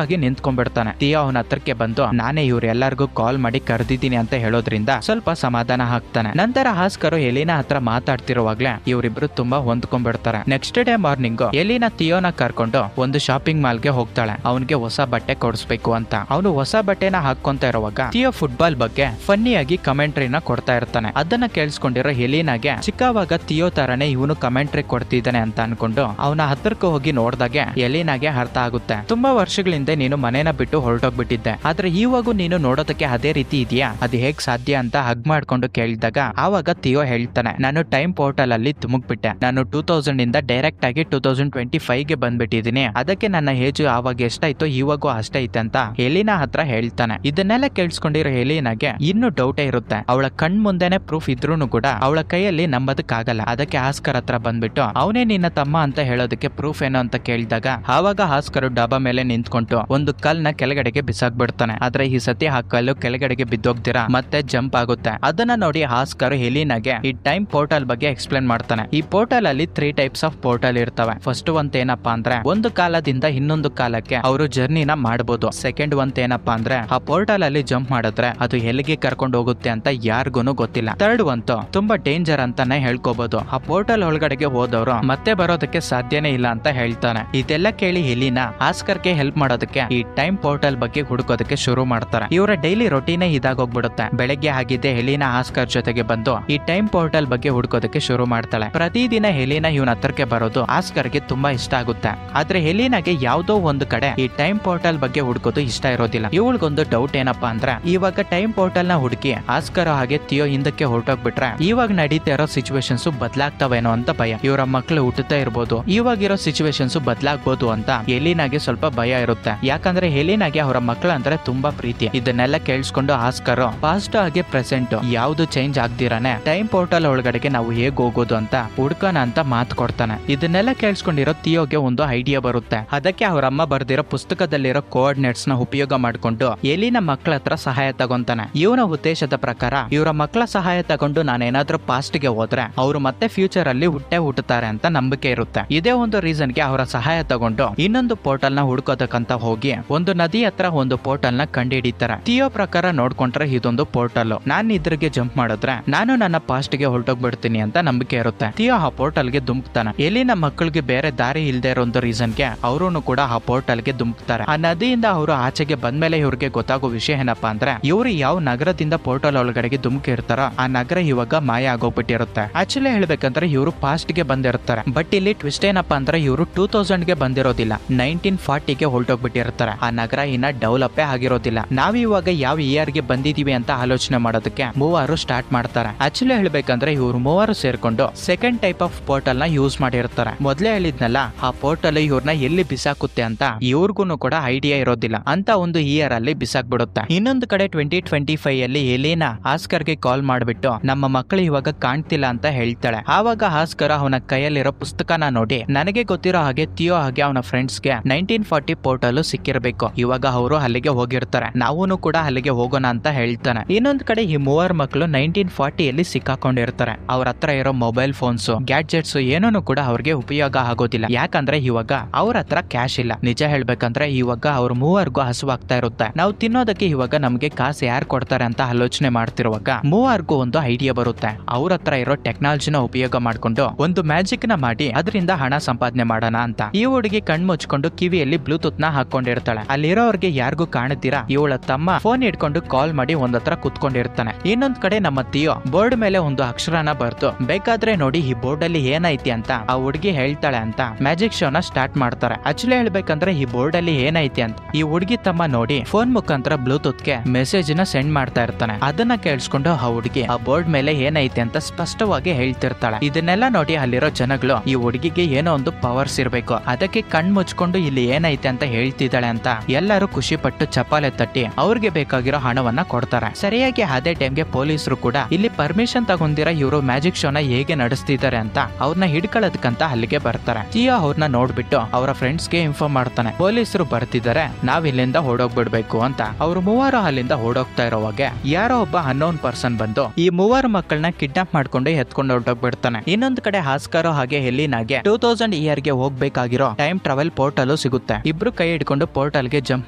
ಆಗಿ ನಿಂತ್ಕೊಂಡ್ಬಿಡ್ತಾನೆ. ಟಿಯೋ ಅವನ ಹತ್ರಕ್ಕೆ ಬಂದು ನಾನೇ ಇವ್ರೆಲ್ಲರಿಗೂ ಕಾಲ್ ಮಾಡಿ ಕರೆದಿದ್ದೀನಿ ಅಂತ ಹೇಳೋದ್ರಿಂದ ಸ್ವಲ್ಪ ಸಮಾಧಾನ ಆಗ್ತಾನೆ. ನಂತರ ಹಾಸ್ಕರು ಎಲಿನಾ ಹತ್ರ ಮಾತಾಡ್ತಿರುವಾಗ್ಲೇ ಇವರಿಬ್ರು ತುಂಬಾ ಹೊಂದ್ಕೊಂಡ್ಬಿಡ್ತಾರೆ. ನೆಕ್ಸ್ಟ್ ಡೇ ಮಾರ್ನಿಂಗ್ ಎಲಿನಾ ಟಿಯೋನ ಕರ್ಕೊಂಡು ಒಂದು ಶಾಪಿಂಗ್ ಮಾಲ್ಗೆ ಹೋಗ್ತಾಳೆ. ಅವನಿಗೆ ಹೊಸ ಬಟ್ಟೆ ಕೊಡಿಸ್ಬೇಕು ಅಂತ. ಅವನು ಹೊಸ ಬಟ್ಟೆನ ಹಾಕೊಂತ ಇರುವಾಗ ಟಿಯೋ ಫುಟ್ಬಾಲ್ ಬಗ್ಗೆ ಫನ್ನಿಯಾಗಿ ಕಮೆಂಟ್ರಿನ ಕೊಡ್ತಾ ಇರ್ತಾನೆ. ಅದನ್ನ ಕೇಳಿಸ್ಕೊಂಡಿರೋ ಎಲಿನಾಗೆ ಚಿಕ್ಕವಾಗ ಟಿಯೋ ತರನೇ ಇವನು ಕಮೆಂಟ್ರಿ ಕೊಡ್ತಿದ್ದಾನೆ ಅಂತ ಅನ್ಕೊಂಡು ಅವನ ಹತ್ರಕ್ಕೆ ಹೋಗಿ ನೋಡ್ದಾಗೆ ಎಲಿನಾಗೆ ಅರ್ಥ ಆಗುತ್ತೆ. ತುಂಬಾ ವರ್ಷಗಳಿಂದ ನೀನು ಮನೇನ ಬಿಟ್ಟು ಹೊರಟೋಗ್ಬಿಟ್ಟಿದ್ದೆ, ಆದ್ರೆ ಇವಾಗೂ ನೀನು ನೋಡೋದಕ್ಕೆ ಅದೇ ರೀತಿ ಇದೆಯಾ, ಅದು ಹೇಗ್ ಸಾಧ್ಯ ಅಂತ ಹಗ್ ಮಾಡ್ಕೊಂಡು ಕೇಳಿದಾಗ ಆವಾಗ ಟಿಯೋ ಹೇಳ್ತಾನೆ, ನಾನು ಟೈಮ್ ಪೋರ್ಟಲ್ ಅಲ್ಲಿ ತುಮುಕ್ಬಿಟ್ಟೆ. ನಾನು 2000 ಇಂದ ಡೈರೆಕ್ಟ್ ಆಗಿ 2025 ಗೆ ಬಂದ್ಬಿಟ್ಟಿದೀನಿ. ಅದಕ್ಕೆ ನನ್ನ ಏಜ್ ಆವಾಗ ಎಷ್ಟಾಯ್ತು ಇವಾಗೂ ಅಷ್ಟೇ ಐತೆ ಅಂತ ಎಲಿನಾ ಹತ್ರ ಹೇಳ್ತಾನೆ. ಇದನ್ನೆಲ್ಲ ಕೇಳಿಸ್ಕೊಂಡಿರೋ ಎಲಿನಾಗೆ ಇನ್ನು ಡೌಟೇ ಇರುತ್ತೆ. ಅವಳ ಕಣ್ ಮುಂದೆನೆ ಪ್ರೂಫ್ ಇದ್ರೂನು ಕೂಡ ಅವಳ ಕೈಯಲ್ಲಿ ನಂಬೋದಕ್ಕಾಗಲ್ಲ. ಅದಕ್ಕೆ ಆಸ್ಕರ್ ಹತ್ರ ಬಂದ್ಬಿಟ್ಟು ಅವನೇ ನಿನ್ನ ತಮ್ಮ ಅಂತ ಹೇಳೋದಕ್ಕೆ ಪ್ರೂಫ್ ಏನು ಅಂತ ಕೇಳಿದಾಗ ಆವಾಗ ಆಸ್ಕರ್ ಡಾಬಾ ಮೇಲೆ ನಿಂತ್ಕೊಂಡು ಒಂದು ಕಲ್ನ ಕೆಳಗಡೆಗೆ ಬಿಸಾಕ್ಬಿಡ್ತಾನೆ. ಆದ್ರೆ ಈ ಸತಿ ಆ ಕಲ್ಲು ಕೆಳಗಡೆಗೆ ಬಿದ್ದೋಗ್ದಿರಾ ಮತ್ತೆ ಜಂಪ್ ಆಗುತ್ತೆ. ಅದನ್ನ ನೋಡಿ ಆಸ್ಕರ್ ಎಲಿನಾಗೆ ಈ ಟೈಮ್ ಪೋರ್ಟಲ್ ಬಗ್ಗೆ ಎಕ್ಸ್ಪ್ಲೇನ್ ಮಾಡ್ತಾನೆ. ಈ ಪೋರ್ಟಲ್ ಅಲ್ಲಿ 3 ಟೈಪ್ಸ್ ಆಫ್ ಪೋರ್ಟಲ್ ಇರ್ತವೆ. ಫಸ್ಟ್ ಒಂದ್ ಏನಪ್ಪಾ ಅಂದ್ರೆ ಒಂದು ಕಾಲದಿಂದ ಇನ್ನೊಂದು ಕಾಲಕ್ಕೆ ಅವರು ಜರ್ನಿನ ಮಾಡಬಹುದು. ಸೆಕೆಂಡ್ ಒಂದ್ ಏನಪ್ಪಾ ಅಂದ್ರೆ ಆ ಪೋರ್ಟಲ್ ಅಲ್ಲಿ ಜಂಪ್ ಮಾಡಿದ್ರೆ ಅದು ಎಲ್ಲಿಗೆ ಕರ್ಕೊಂಡು ಹೋಗುತ್ತೆ ಅಂತ ಯಾರಿಗೂ ಗೊತ್ತಿಲ್ಲ. ಥರ್ಡ್ ಒಂದು ತುಂಬಾ ಡೇಂಜರ್ ಅಂತಾನೆ ಹೇಳ್ಕೋಬಹುದು. ಆ ಪೋರ್ಟಲ್ ಒಳಗಡೆಗೆ ಹೋದವರು ಮತ್ತೆ ಬರೋದಕ್ಕೆ ಸಾಧ್ಯನೇ ಇಲ್ಲ ಅಂತ ಹೇಳ್ತಾನೆ. ಇದೆಲ್ಲ ಕೇಳಿ ಎಲಿನಾ ಆಸ್ಕರ್ಗೆ ಹೆಲ್ಪ್ ಮಾಡೋದಕ್ಕೆ ಈ ಟೈಮ್ ಪೋರ್ಟಲ್ ಬಗ್ಗೆ ಹುಡುಕೋದಕ್ಕೆ ಶುರು ಮಾಡ್ತಾರೆ. ಇವರ ಡೈಲಿ ರೊಟೀನೇ ಇದಾಗೋಗ್ಬಿಡುತ್ತೆ. ಬೆಳಗ್ಗೆ ಆಗಿದೆ ಎಲಿನಾ ಆಸ್ಕರ್ ಜೊತೆಗೆ ಬಂದು ಈ ಟೈಮ್ ಪೋರ್ಟಲ್ ಬಗ್ಗೆ ಹುಡುಕೋದಕ್ಕೆ ಶುರು ಮಾಡ್ತಾಳೆ. ಪ್ರತಿದಿನ ಎಲಿನಾ ಇವನ ಹತ್ರಕ್ಕೆ ಬರೋದು ಆಸ್ಕರ್ಗೆ ತುಂಬಾ ಇಷ್ಟ ಆಗುತ್ತೆ. ಆದ್ರೆ ಎಲಿನಾಗೆ ಯಾವ್ದೋ ಒಂದು ಕಡೆ ಈ ಟೈಮ್ ಪೋರ್ಟಲ್ ಬಗ್ಗೆ ಹುಡುಕೋದು ಇಷ್ಟ ಇರೋದಿಲ್ಲ. ಇವಳಿಗೊಂದು ಡೌಟ್ ಏನಪ್ಪಾ ಅಂದ್ರೆ ಇವಾಗ ಟೈಮ್ ಪೋರ್ಟಲ್ ನ ಹುಡುಕಿ ಆಸ್ಕರ್ ಹಾಗೆ ಟಿಯೋ ಹಿಂದಕ್ಕೆ ಹೊರಟೋಗ್ಬಿಟ್ರೆ ಇವಾಗ ನಡೀತಾ ಇರೋ ಸಿಚುವೇಶನ್ಸ್ ಬದಲಾಗ್ತಾವೇನೋ ಅಂತ ಭಯ. ಇವರ ಮಕ್ಕಳು ಹುಟ್ಟುತ್ತಾ ಇರ್ಬೋದು, ಇವಾಗಿರೋ ಸಿಚುವೇಶನ್ಸ್ ಬದಲಾಗ್ಬೋದು ಅಂತ ಎಲಿನಾಗೆ ಸ್ವಲ್ಪ ಭಯ ಇರುತ್ತೆ. ಯಾಕಂದ್ರೆ ಎಲಿನಾಗೆ ಅವರ ಮಕ್ಕಳು ಅಂದ್ರೆ ತುಂಬಾ ಪ್ರೀತಿ. ಇದನ್ನೆಲ್ಲ ಕೇಳಿಸ್ಕೊಂಡು ಆಸ್ಕರ್ ಪಾಸ್ಟ್ ಹಾಗೆ ಪ್ರೆಸೆಂಟ್ ಯಾವ್ದು ಚೇಂಜ್ ಆಗ್ದಿರಾನೆ ಟೈಮ್ ಪೋರ್ಟಲ್ ಒಳಗಡೆಗೆ ನಾವು ಹೇಗ್ ಹೋಗೋದು ಅಂತ ಹುಡ್ಕೋಣ ಅಂತ ಮಾತು ಕೊಡ್ತಾನೆ. ಇದನ್ನೆಲ್ಲ ಕೇಳಿಸ್ಕೊಂಡಿರೋ ಟಿಯೋಗೆ ಒಂದು ಐಡಿಯಾ ಬರುತ್ತೆ. ಅದಕ್ಕೆ ಅವ್ರ ಅಮ್ಮ ಬರ್ದಿರೋ ಪುಸ್ತಕದಲ್ಲಿರೋ ಕೋಆರ್ಡಿನೇಟ್ಸ್ ನ ಉಪಯೋಗ ಮಾಡ್ಕೊಂಡು ಎಲಿನ ಮಕ್ಕಳ ಹತ್ರ ಸಹಾಯ ತಗೊಂತಾನೆ. ಇವನ ಉದ್ದೇಶದ ಪ್ರಕಾರ ಇವರ ಮಕ್ಕಳ ಸಹಾಯ ತಗೊಂಡು ನಾನೇನಾದ್ರೂ ಪಾಸ್ಟ್ ಗೆ ಹೋದ್ರೆ ಅವರು ಮತ್ತೆ ಫ್ಯೂಚರ್ ಅಲ್ಲಿ ಹುಟ್ಟುತ್ತಾರೆ ಅಂತ ನಂಬಿಕೆ ಇರುತ್ತೆ. ಇದೇ ಒಂದು ರೀಸನ್ ಗೆ ಅವರ ಸಹಾಯ ತಗೊಂಡು ಇನ್ನೊಂದು ಪೋರ್ಟಲ್ ನ ಹುಡ್ಕೋದಕ್ಕಂತ ಹೋಗಿ ಒಂದು ನದಿ ಹತ್ರ ಒಂದು ಪೋರ್ಟಲ್ ನ ಕಂಡು ಹಿಡಿತಾರೆ. ಟಿಯೋ ಪ್ರಕಾರ ನೋಡ್ಕೊಂಡ್ರೆ ಇದೊಂದು ಪೋರ್ಟಲ್, ನಾನು ಇದ್ರಿಗೆ ಜಂಪ್ ಮಾಡಿದ್ರೆ ನಾನು ನನ್ನ ಪಾಸ್ಟ್ ಗೆ ಹೊರಟೋಗ್ಬಿಡ್ತೀನಿ ಅಂತ ನಂಬಿಕೆ ಇರುತ್ತೆ. ಟಿಯೋ ಆ ಪೋರ್ಟಲ್ ಗೆ ದುಮ್ಕ್ತಾನೆ. ಎಲಿನ ಮಕ್ಕಳಿಗೆ ಬೇರೆ ದಾರಿ ಇಲ್ದೇ ಇರೋ ಒಂದು ರೀಸನ್ ಗೆ ಅವರು ಕೂಡ ಆ ಪೋರ್ಟಲ್ ಗೆ ದುಮ್ಕ್ತಾರೆ. ಆ ನದಿಯಿಂದ ಅವರು ಆಚೆಗೆ ಬಂದ್ಮೇಲೆ ಇವ್ರಿಗೆ ಗೊತ್ತಾಗೋ ವಿಷಯ ಏನಪ್ಪಾ ಅಂದ್ರೆ ಇವರು ಯಾವ ನಗರದಿಂದ ಪೋರ್ಟಲ್ ಒಳಗಡೆಗೆ ದುಮ್ಕಿರ್ತಾರೋ ಆ ನಗರ ಇವಾಗ ಮಾಯ ಆಗೋಗ್ಬಿಟ್ಟಿರುತ್ತೆ. ಆಕ್ಚುಲಿ ಹೇಳ್ಬೇಕಂದ್ರೆ ಇವರು ಪಾಸ್ಟ್ ಗೆ ಬಂದಿರ್ತಾರೆ. ಬಟ್ ಇಲ್ಲಿ ಟ್ವಿಸ್ಟ್ ಏನಪ್ಪಾ ಅಂದ್ರೆ ಇವರು 2000 ಗೆ ಬಂದಿರೋದಿಲ್ಲ, 1940 ಗೆ ಹೊರಟೋಗ್ಬಿಟ್ಟಿರ್ತಾರೆ. ಆ ನಗರ ಇನ್ನ ಡೆವಲಪ್ ಆಗಿರೋದಿಲ್ಲ. ನಾವಿವಾಗ ಯಾವ ಇಯರ್ ಗೆ ಬಂದಿದೀವಿ ಅಂತ ಆಲೋಚನೆ ಮಾಡೋದಕ್ಕೆ ಮೂವರು ಸ್ಟಾರ್ಟ್ ಮಾಡ್ತಾರೆ. ಆಕ್ಚುಲಿ ಹೇಳ್ಬೇಕಂದ್ರೆ ಇವ್ರು ಮೂವರು ಸೇರ್ಕೊಂಡು ಸೆಕೆಂಡ್ ಟೈಪ್ ಆಫ್ ಪೋರ್ಟಲ್ ನ ಯೂಸ್ ಮಾಡಿರ್ತಾರೆ. ಮೊದ್ಲೇ ಹೇಳಿದ್ನಲ್ಲ ಆ ಪೋರ್ಟಲ್ ಇವ್ರನ್ನ ಎಲ್ಲಿ ಬಿಸಾಕುತ್ತೆ ಅಂತ ಇವ್ರಿಗೂ ಕೂಡ ಐಡಿಯಾ ಇರೋದಿಲ್ಲ. ಅಂತ ಒಂದು ಇಯರ್ ಅಲ್ಲಿ ಬಿಸಾಕ್ಬಿಡುತ್ತೆ. ಇನ್ನೊಂದು ಕಡೆ 2025 ಅಲ್ಲಿ ಎಲಿನಾ ಆಸ್ಕರ್ ಗೆ ಕಾಲ್ ಮಾಡ್ಬಿಟ್ಟು ನಮ್ಮ ಮಕ್ಕಳು ಇವಾಗ ಕಾಣ್ತಿಲ್ಲ ಅಂತ ಹೇಳ್ತಾಳೆ. ಆವಾಗ ಆಸ್ಕರ್ ಅವನ ಕೈಯಲ್ಲಿರೋ ಪುಸ್ತಕನ ನೋಡಿ ನನಗೆ ಗೊತ್ತಿರೋ ಹಾಗೆ ಟಿಯೋ ಹಾಗೆ ಅವನ ಫ್ರೆಂಡ್ಸ್ ಗೆ 1940 ಪೋರ್ಟಲ್ ಸಿಕ್ಕಿರ್ಬೇಕು, ಇವಾಗ ಅವರು ಅಲ್ಲಿಗೆ ಹೋಗಿರ್ತಾರೆ, ನಾವೂನು ಕೂಡ ಅಲ್ಲಿಗೆ ಹೋಗೋಣ ಅಂತ ಹೇಳ್ತಾನೆ. ಇನ್ನೊಂದ್ ಕಡೆ ಈ ಮೂವರ್ ಮಕ್ಕಳು 1940 ಅಲ್ಲಿ ಸಿಕ್ಕಾಕೊಂಡಿರ್ತಾರೆ. ಅವ್ರ ಹತ್ರ ಇರೋ ಮೊಬೈಲ್ ಫೋನ್ಸ್ ಗ್ಯಾಡ್ಜೆಟ್ಸ್ ಏನೂ ಕೂಡ ಅವ್ರಿಗೆ ಉಪಯೋಗ ಆಗೋದಿಲ್ಲ. ಯಾಕಂದ್ರೆ ಇವಾಗ ಅವ್ರ ಹತ್ರ ಕ್ಯಾಶ್ ಇಲ್ಲ. ನಿಜ ಹೇಳ್ಬೇಕಂದ್ರೆ ಇವಾಗ ಅವ್ರ ಮೂವರ್ಗೂ ಹಸುವಾಗ್ತಾ ಇರುತ್ತೆ. ನಾವು ತಿನ್ನೋದಕ್ಕೆ ಇವಾಗ ನಮ್ಗೆ ಕಾಸು ಯಾರು ಕೊಡ್ತಾರೆ ಅಂತ ಆಲೋಚನೆ ಮಾಡ್ತಿರುವಾಗ ಮೂವರ್ಗೂ ಒಂದು ಐಡಿಯಾ ಬರುತ್ತೆ. ಅವ್ರ ಹತ್ರ ಇರೋ ಟೆಕ್ನಾಲಜಿನ ಉಪಯೋಗ ಮಾಡ್ಕೊಂಡು ಒಂದು ಮ್ಯಾಜಿಕ್ ನ ಮಾಡಿ ಅದರಿಂದ ಹಣ ಸಂಪಾದನೆ ಮಾಡೋಣ ಅಂತ. ಈ ಹುಡುಗಿ ಕಣ್ ಮುಚ್ಕೊಂಡು ಕಿವಿಯಲ್ಲಿ ಬ್ಲೂಟೂತ್ ನ ಹಾಕೊಂಡಿರ್ತಾಳೆ. ಅಲ್ಲಿರೋರ್ಗೆ ಯಾರಿಗೂ ಕಾಣದಿರಾ ಇವಳ ತಮ್ಮ ಫೋನ್ ಇಟ್ಕೊಂಡು ಕಾಲ್ ಮಾಡಿ ಒಂದ್ ಹತ್ರ ಕುತ್ಕೊಂಡಿರ್ತಾನೆ. ಇನ್ನೊಂದ್ ಕಡೆ ನಮ್ಮ ಟಿಯೋ ಬೋರ್ಡ್ ಮೇಲೆ ಒಂದು ಅಕ್ಷರನ ಬರ್ತು ಬೇಕಾದ್ರೆ ನೋಡಿ ಈ ಬೋರ್ಡ್ ಅಲ್ಲಿ ಏನೈತಿ ಅಂತ ಆ ಹುಡುಗಿ ಹೇಳ್ತಾಳೆ ಅಂತ ಮ್ಯಾಜಿಕ್ ಶೋನ ಸ್ಟಾರ್ಟ್ ಮಾಡ್ತಾರೆ. ಆಕ್ಚುಲಿ ಹೇಳ್ಬೇಕಂದ್ರೆ ಈ ಬೋರ್ಡ್ ಅಲ್ಲಿ ಏನೈತಿ ಅಂತ ಈ ಹುಡುಗಿ ತಮ್ಮ ನೋಡಿ ಫೋನ್ ಮುಖಾಂತರ ಬ್ಲೂಟೂತ್ ಗೆ ಮೆಸೇಜ್ ನ ಸೆಂಡ್ ಮಾಡ್ತಾ ಇರ್ತಾನೆ. ಅದನ್ನ ಕೇಳಿಸ್ಕೊಂಡು ಆ ಹುಡುಗಿ ಆ ಬೋರ್ಡ್ ಮೇಲೆ ಏನೈತಿ ಅಂತ ಸ್ಪಷ್ಟವಾಗಿ ಹೇಳ್ತಿರ್ತಾಳೆ. ಇದನ್ನೆಲ್ಲ ನೋಡಿ ಅಲ್ಲಿರೋ ಜನಗಳು ಈ ಹುಡುಗಿಗೆ ಏನೋ ಒಂದು ಪವರ್ಸ್ ಇರ್ಬೇಕು, ಅದಕ್ಕೆ ಕಣ್ ಮುಚ್ಕೊಂಡು ಇಲ್ಲಿ ಏನೈತೆ ಅಂತ ಹೇಳ್ತಿದ್ದಾಳೆ ಅಂತ ಎಲ್ಲರೂ ಖುಷಿ ಪಟ್ಟು ಚಪ್ಪಾಳೆ ತಟ್ಟಿ ಅವ್ರಿಗೆ ಬೇಕಾಗಿರೋ ಹಣವನ್ನ ಕೊಡ್ತಾರೆ. ಸರಿಯಾಗಿ ಅದೇ ಟೈಮ್ಗೆ ಪೊಲೀಸರು ಕೂಡ ಇಲ್ಲಿ ಪರ್ಮಿಷನ್ ತಗೊಂಡಿರ ಇವರು ಮ್ಯಾಜಿಕ್ ಶೋನ ಹೇಗೆ ನಡೆಸ್ತಿದ್ದಾರೆ ಅಂತ ಅವ್ರನ್ನ ಹಿಡ್ಕೊಳ್ಳೋದಕ್ಕಂತ ಅಲ್ಲಿಗೆ ಬರ್ತಾರೆ. ಟಿಯೋ ಅವ್ರನ್ನ ನೋಡ್ಬಿಟ್ಟು ಅವರ ಫ್ರೆಂಡ್ಸ್ ಗೆ ಇನ್ಫಾರ್ಮ್ ಮಾಡ್ತಾನೆ, ಪೊಲೀಸರು ಬರ್ತಿದ್ದಾರೆ, ನಾವ್ ಇಲ್ಲಿಂದ ಓಡೋಗ್ಬಿಡ್ಬೇಕು ಅಂತ. ಅವ್ರು ಮೂವರು ಅಲ್ಲಿಂದ ಓಡೋಗ್ತಾ ಇರೋವಾಗ ಯಾರೋ ಒಬ್ಬ ಅನ್ನೋನ್ ಪರ್ಸನ್ ಬಂದು ಈ ಮೂವರು ಮಕ್ಕಳನ್ನ ಕಿಡ್ನಾಪ್ ಮಾಡ್ಕೊಂಡು ಎತ್ಕೊಂಡು ಹೊರಟೋಗ್ಬಿಡ್ತಾನೆ. ಇನ್ನೊಂದ್ ಕಡೆ ಆಸ್ಕರ್ ಹಾಗೆ ಎಲಿನಾಗೆ 2000 ಇಯರ್ ಗೆ ಹೋಗ್ಬೇಕಾಗಿರೋ ಟೈಮ್ ಟ್ರಾವೆಲ್ ಪೋರ್ಟಲ್ ಪೋರ್ಟಲ್ ಸಿಗುತ್ತೆ. ಇಬ್ರು ಕೈ ಹಿಡ್ಕೊಂಡು ಪೋರ್ಟಲ್ ಗೆ ಜಂಪ್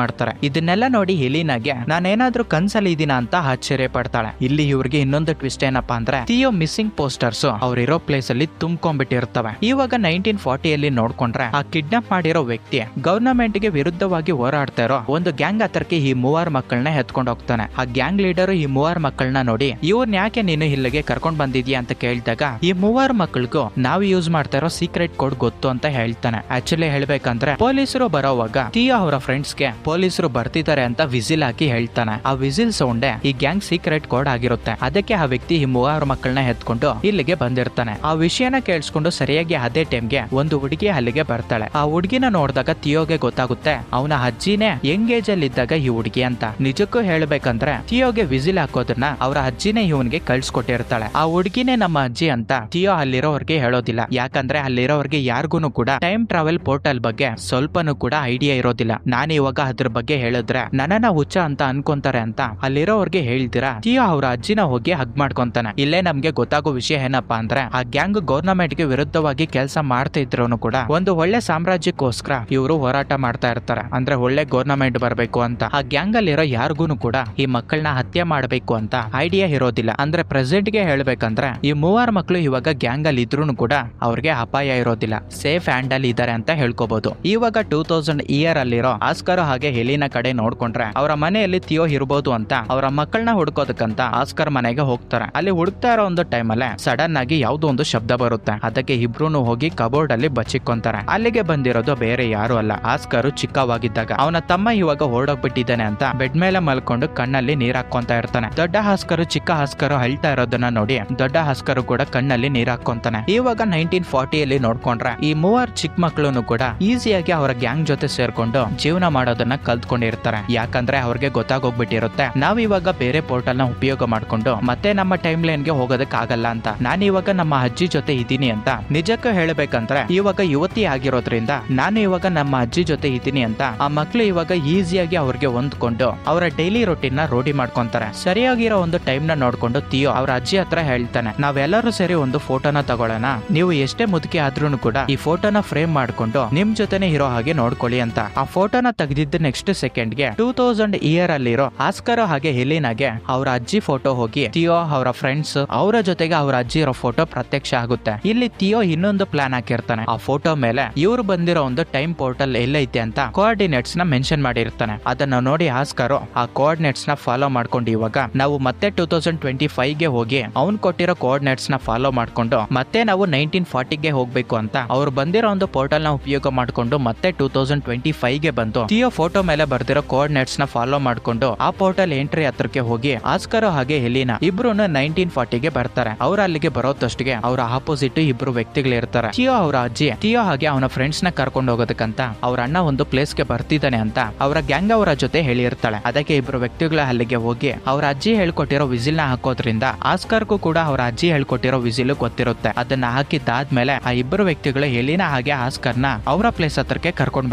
ಮಾಡ್ತಾರೆ. ಇದನ್ನೆಲ್ಲ ನೋಡಿ ಹೆಲಿನಾಗೆ ನಾನೇನಾದ್ರೂ ಕನ್ಸಲ್ಲಿ ಇದೀನ ಅಂತ ಆಶ್ಚರ್ಯ ಪಡ್ತಾಳೆ. ಇಲ್ಲಿ ಇವ್ರಿಗೆ ಇನ್ನೊಂದು ಟ್ವಿಸ್ಟ್ ಏನಪ್ಪಾ ಅಂದ್ರೆ ಥಿಯೋ ಮಿಸ್ಸಿಂಗ್ ಪೋಸ್ಟರ್ಸ್ ಅವ್ರಿರೋ ಪ್ಲೇಸ್ ಅಲ್ಲಿ ತುಂಬ್ಕೊಂಡ್ಬಿಟ್ಟಿರ್ತವೆ. ಇವಾಗ 1940 ನೋಡ್ಕೊಂಡ್ರೆ ಆ ಕಿಡ್ನಾಪ್ ಮಾಡಿರೋ ವ್ಯಕ್ತಿ ಗವರ್ನಮೆಂಟ್ ಗೆ ವಿರುದ್ಧವಾಗಿ ಹೋರಾಡ್ತಾ ಇರೋ ಒಂದು ಗ್ಯಾಂಗ್ ಹತ್ರಕ್ಕೆ ಈ 3 ಮಕ್ಕಳನ್ನ ಎತ್ಕೊಂಡು ಹೋಗ್ತಾನೆ. ಆ ಗ್ಯಾಂಗ್ ಲೀಡರ್ ಈ 3 ಮಕ್ಕಳನ್ನ ನೋಡಿ ಇವ್ರನ್ನ ಯಾಕೆ ನೀನು ಇಲ್ಲಿಗೆ ಕರ್ಕೊಂಡ್ ಬಂದಿದ್ಯಾ ಅಂತ ಕೇಳಿದಾಗ ಈ 3 ಮಕ್ಕಳಿಗೂ ನಾವು ಯೂಸ್ ಮಾಡ್ತಾ ಇರೋ ಸೀಕ್ರೆಟ್ ಕೋಡ್ ಗೊತ್ತು ಅಂತ ಹೇಳ್ತಾನೆ. ಆಕ್ಚುಲಿ ಹೇಳ್ಬೇಕಂದ್ರೆ ಪೊಲೀಸರು ಬರೋವಾಗ ಥಿಯೋ ಅವರ ಫ್ರೆಂಡ್ಸ್ ಗೆ ಪೊಲೀಸರು ಬರ್ತಿದ್ದಾರೆ ಅಂತ ವಿಸಿಲ್ ಹಾಕಿ ಹೇಳ್ತಾನೆ. ಆ ವಿಸಿಲ್ ಸೌಂಡ್ ಈ ಗ್ಯಾಂಗ್ ಸೀಕ್ರೆಟ್ ಕೋಡ್ ಆಗಿರುತ್ತೆ. ಅದಕ್ಕೆ ಆ ವ್ಯಕ್ತಿ ಈ 3 ಮಕ್ಕಳನ್ನ ಎತ್ಕೊಂಡು ಇಲ್ಲಿಗೆ ಬಂದಿರ್ತಾನೆ. ಆ ವಿಷಯನ ಕೇಳಿಸ್ಕೊಂಡು ಸರಿಯಾಗಿ ಅದೇ ಟೈಮ್ಗೆ ಒಂದು ಹುಡುಗಿ ಅಲ್ಲಿಗೆ ಬರ್ತಾಳೆ. ಆ ಹುಡುಗಿನ ನೋಡಿದಾಗ ಥಿಯೋಗೆ ಗೊತ್ತಾಗುತ್ತೆ ಅವನ ಅಜ್ಜಿನೇ ಎಂಗೇಜ್ ಅಲ್ಲಿ ಇದ್ದಾಗ ಈ ಹುಡುಗಿ ಅಂತ. ನಿಜಕ್ಕೂ ಹೇಳ್ಬೇಕಂದ್ರೆ ಥಿಯೋಗೆ ವಿಸಿಲ್ ಹಾಕೋದನ್ನ ಅವರ ಅಜ್ಜಿನೇ ಇವನ್ಗೆ ಕಳ್ಸಿಕೊಟ್ಟಿರ್ತಾಳೆ. ಆ ಹುಡುಗಿನೇ ನಮ್ಮ ಅಜ್ಜಿ ಅಂತ ಥಿಯೋ ಅಲ್ಲಿರೋರ್ಗೆ ಹೇಳೋದಿಲ್ಲ. ಯಾಕಂದ್ರೆ ಅಲ್ಲಿರೋರ್ಗೆ ಯಾರಿಗೂ ಕೂಡ ಟೈಮ್ ಟ್ರಾವೆಲ್ ಪೋರ್ಟಲ್ ಬಗ್ಗೆ ಸ್ವಲ್ಪನೂ ಕೂಡ ಐಡಿಯಾ ಇರೋದಿಲ್ಲ. ನಾನು ಇವಾಗ ಅದ್ರ ಬಗ್ಗೆ ಹೇಳಿದ್ರೆ ನನ್ನನ್ನ ಹುಚ್ಚ ಅಂತ ಅನ್ಕೊಂತಾರೆ ಅಂತ ಅಲ್ಲಿರೋರ್ಗೆ ಹೇಳ್ತೀರಾ ಥಿಯೋ ಅವರ ಅಜ್ಜಿನ ಹೋಗಿ ಹಗ್ ಮಾಡ್ಕೊಂತಾನೆ. ಇಲ್ಲೇ ನಮ್ಗೆ ಗೊತ್ತಾಗೋ ವಿಷಯ ಏನಪ್ಪಾ ಅಂದ್ರೆ ಆ ಗ್ಯಾಂಗ್ ಗವರ್ನಮೆಂಟ್ ಗೆ ವಿರುದ್ಧವಾಗಿ ಕೆಲಸ ಮಾಡ್ತಾ ಇದ್ರು ಕೂಡ ಒಂದು ಒಳ್ಳೆ ಸಾಮ್ರಾಜ್ಯಕ್ಕೋಸ್ಕರ ಇವರು ಹೋರಾಟ ಮಾಡ್ತಾ ಇರ್ತಾರೆ. ಅಂದ್ರೆ ಒಳ್ಳೆ ಗವರ್ನಮೆಂಟ್ ಬರ್ಬೇಕು ಅಂತ. ಆ ಗ್ಯಾಂಗ್ ಅಲ್ಲಿರೋ ಯಾರಿಗೂ ಕೂಡ ಈ ಮಕ್ಕಳನ್ನ ಹತ್ಯೆ ಮಾಡ್ಬೇಕು ಅಂತ ಐಡಿಯಾ ಇರೋದಿಲ್ಲ. ಅಂದ್ರೆ ಪ್ರೆಸೆಂಟ್ ಗೆ ಹೇಳ್ಬೇಕಂದ್ರೆ ಈ 3 ಮಕ್ಕಳು ಇವಾಗ ಗ್ಯಾಂಗ್ ಅಲ್ಲಿ ಇದ್ರು ಕೂಡ ಅವ್ರಿಗೆ ಅಪಾಯ ಇರೋದಿಲ್ಲ, ಸೇಫ್ ಹ್ಯಾಂಡ್ ಅಲ್ಲಿ ಇದಾರೆ ಅಂತ ಹೇಳ್ಕೋಬಹುದು. ಇವಾಗ 2000 ಅಲ್ಲಿರೋ ಆಸ್ಕರ್ ಹಾಗೆ ಹೆಲಿನ ಕಡೆ ನೋಡ್ಕೊಂಡ್ರೆ ಅವರ ಮನೆಯಲ್ಲಿ ಥಿಯೋ ಇರ್ಬೋದು ಅಂತ ಅವರ ಮಕ್ಕಳನ್ನ ಹುಡ್ಕೋದಕ್ಕಂತ ಆಸ್ಕರ್ ಮನೆಗೆ ಹೋಗ್ತಾರೆ. ಅಲ್ಲಿ ಹುಡುಕ್ತಾ ಇರೋ ಒಂದು ಟೈಮ್ ಅಲ್ಲೇ ಸಡನ್ ಆಗಿ ಯಾವ್ದೋ ಒಂದು ಶಬ್ದ ಬರುತ್ತೆ. ಅದಕ್ಕೆ ಇಬ್ರು ಹೋಗಿ ಕಬೋರ್ಡ್ ಅಲ್ಲಿ ಬಚ್ಚಿಕೊಂತಾರೆ. ಅಲ್ಲಿಗೆ ಬಂದಿರೋದು ಬೇರೆ ಯಾರು ಅಲ್ಲ, ಆಸ್ಕರ್ ಚಿಕ್ಕವಾಗಿದ್ದಾಗ ಅವನ ತಮ್ಮ ಇವಾಗ ಹೊರಡೋಗ್ಬಿಟ್ಟಿದ್ದಾನೆ ಅಂತ ಬೆಡ್ ಮೇಲೆ ಮಲ್ಕೊಂಡು ಕಣ್ಣಲ್ಲಿ ನೀರ್ ಹಾಕೊಂತ ಇರ್ತಾನೆ. ದೊಡ್ಡ ಆಸ್ಕರ್ ಚಿಕ್ಕ ಆಸ್ಕರ್ ಅಳ್ತಾ ಇರೋದನ್ನ ನೋಡಿ ದೊಡ್ಡ ಆಸ್ಕರ್ ಕೂಡ ಕಣ್ಣಲ್ಲಿ ನೀರ್ ಹಾಕೊಂತಾನೆ. ಇವಾಗ 1940 ನೋಡ್ಕೊಂಡ್ರೆ ಈ 3 ಚಿಕ್ಕ ಮಕ್ಕಳು ಕೂಡ ಈಸಿಯಾಗಿ ಅವರ ಗ್ಯಾಂಗ್ ಜೊತೆ ಸೇರ್ಕೊಂಡು ಜೀವನ ಮಾಡೋದನ್ನ ಕಲ್ತ್ಕೊಂಡಿರ್ತಾರೆ. ಯಾಕಂದ್ರೆ ಅವ್ರಿಗೆ ಗೊತ್ತಾಗೋಗ್ಬಿಟ್ಟಿರುತ್ತೆ ನಾವ್ ಇವಾಗ ಬೇರೆ ಪೋರ್ಟಲ್ ನ ಉಪಯೋಗ ಮಾಡ್ಕೊಂಡು ಮತ್ತೆ ನಮ್ಮ ಟೈಮ್ ಲೈನ್ ಗೆ ಹೋಗೋದಕ್ ಆಗಲ್ಲ ಅಂತ. ನಾನು ಇವಾಗ ನಮ್ಮ ಅಜ್ಜಿ ಜೊತೆ ಇದ್ದೀನಿ ಅಂತ. ನಿಜಕ್ಕೂ ಹೇಳ್ಬೇಕಂದ್ರೆ ಇವಾಗ ಯುವತಿ ಆಗಿರೋದ್ರಿಂದ ನಾನು ಇವಾಗ ನಮ್ಮ ಅಜ್ಜಿ ಜೊತೆ ಇದ್ದೀನಿ ಅಂತ ಆ ಮಕ್ಳು ಇವಾಗ ಈಸಿಯಾಗಿ ಅವ್ರಿಗೆ ಹೊಂದ್ಕೊಂಡು ಅವರ ಡೈಲಿ ರೊಟೀನ್ ನ ರೂಢಿ ಮಾಡ್ಕೊಂತಾರೆ. ಸರಿಯಾಗಿರೋ ಒಂದು ಟೈಮ್ ನ ನೋಡ್ಕೊಂಡು ಥಿಯೋ ಅವ್ರ ಅಜ್ಜಿ ಹತ್ರ ಹೇಳ್ತಾನೆ, ನಾವೆಲ್ಲರೂ ಸೇರಿ ಒಂದು ಫೋಟೋನ ತಗೊಳ್ಳೋಣ. ನೀವು ಎಷ್ಟೇ ಮುದುಕಿ ಆದ್ರೂ ಕೂಡ ಈ ಫೋಟೋನ ಫ್ರೇಮ್ ಮಾಡ್ಕೊಂಡು ನಿಮ್ ಜೊತೆನೆ ಇರೋ ಹಾಗೆ ನೋಡ್ಕೊಳ್ಳಿ ಅಂತ. ಆ ಫೋಟೋನ ತೆಗೆದಿದ್ದ ನೆಕ್ಸ್ಟ್ ಸೆಕೆಂಡ್ ಗೆ 2000 ಅಲ್ಲಿರೋ ಆಸ್ಕರ್ ಹಾಗೆ ಹೆಲಿನಾಗೆ ಅವರ ಅಜ್ಜಿ ಫೋಟೋ ಹೋಗಿ ಥಿಯೋ ಅವರ ಫ್ರೆಂಡ್ಸ್ ಅವರ ಜೊತೆಗೆ ಅವರ ಅಜ್ಜಿ ಇರೋ ಫೋಟೋ ಪ್ರತ್ಯಕ್ಷ ಆಗುತ್ತೆ. ಇಲ್ಲಿ ಥಿಯೋ ಇನ್ನೊಂದು ಪ್ಲಾನ್ ಹಾಕಿರ್ತಾನೆ. ಆ ಫೋಟೋ ಮೇಲೆ ಇವ್ರು ಬಂದಿರೋ ಒಂದು ಟೈಮ್ ಪೋರ್ಟಲ್ ಎಲ್ಲೈತೆ ಅಂತ ಕೋಆರ್ಡಿನೇಟ್ಸ್ ನ ಮೆನ್ಷನ್ ಮಾಡಿರ್ತಾನೆ. ಅದನ್ನ ನೋಡಿ ಆಸ್ಕರ್ ಆ ಕೋಆರ್ಡಿನೇಟ್ಸ್ ನ ಫಾಲೋ ಮಾಡ್ಕೊಂಡು ಇವಾಗ ನಾವು ಮತ್ತೆ 2025 ಗೆ ಹೋಗಿ ಅವ್ನ್ ಕೊಟ್ಟಿರೋ ಕೋಆರ್ಡಿನೇಟ್ಸ್ ನ ಫಾಲೋ ಮಾಡ್ಕೊಂಡು ಮತ್ತೆ ನಾವು 1940 ಗೆ ಹೋಗ್ಬೇಕು ಅಂತ ಅವ್ರು ಬಂದಿರೋ ಒಂದು ಪೋರ್ಟಲ್ ನ ಉಪಯೋಗ ಮಾಡ್ಕೊಂಡು ಮತ್ತೆ 2025 ಗೆ ಬಂದು ಥಿಯೋ ಫೋಟೋ ಮೇಲೆ ಬರ್ದಿರೋ ಕೋಆರ್ಡಿನೇಟ್ಸ್ ನ ಫಾಲೋ ಮಾಡ್ಕೊಂಡು ಆ ಪೋರ್ಟಲ್ ಎಂಟ್ರಿ ಹತ್ರಕ್ಕೆ ಹೋಗಿ ಆಸ್ಕರ್ ಹಾಗೆ ಹೆಲಿನಾ ಇಬ್ರು 1940 ಗೆ ಬರ್ತಾರೆ. ಅವ್ರ ಅಲ್ಲಿಗೆ ಬರೋದಷ್ಟಿಗೆ ಅವರ ಆಪೋಸಿಟ್ ಇಬ್ರು ವ್ಯಕ್ತಿಗಳು ಇರ್ತಾರೆ. ಥಿಯೋ ಅವರ ಅಜ್ಜಿ ಥಿಯೋ ಹಾಗೆ ಅವನ ಫ್ರೆಂಡ್ಸ್ ನ ಕರ್ಕೊಂಡು ಹೋಗೋದಕ್ಕಂತ ಅವ್ರ ಅಣ್ಣ ಒಂದು ಪ್ಲೇಸ್ ಗೆ ಬರ್ತಿದ್ದಾನೆ ಅಂತ ಅವರ ಗ್ಯಾಂಗ್ ಅವರ ಜೊತೆ ಹೇಳಿರ್ತಾಳೆ. ಅದಕ್ಕೆ ಇಬ್ರು ವ್ಯಕ್ತಿಗಳ ಅಲ್ಲಿಗೆ ಹೋಗಿ ಅವ್ರ ಅಜ್ಜಿ ಹೇಳ್ಕೊಟ್ಟಿರೋ ವಿಸಿಲ್ ನ ಹಾಕೋದ್ರಿಂದ ಆಸ್ಕರ್ಗೂ ಕೂಡ ಅವ್ರ ಅಜ್ಜಿ ಹೇಳ್ಕೊಟ್ಟಿರೋ ವಿಸಿಲ್ ಗೊತ್ತಿರುತ್ತೆ. ಅದನ್ನ ಹಾಕಿದ್ದಾದ್ಮೇಲೆ ಆ ಇಬ್ಬರು ವ್ಯಕ್ತಿಗಳು ಎಲಿನಾ ಹಾಗೆ ಆಸ್ಕರ್ನ ಅವರ ಪ್ಲೇಸ್ ಹತ್ರಕ್ಕೆ ಕರ್ಕೊಂಡ್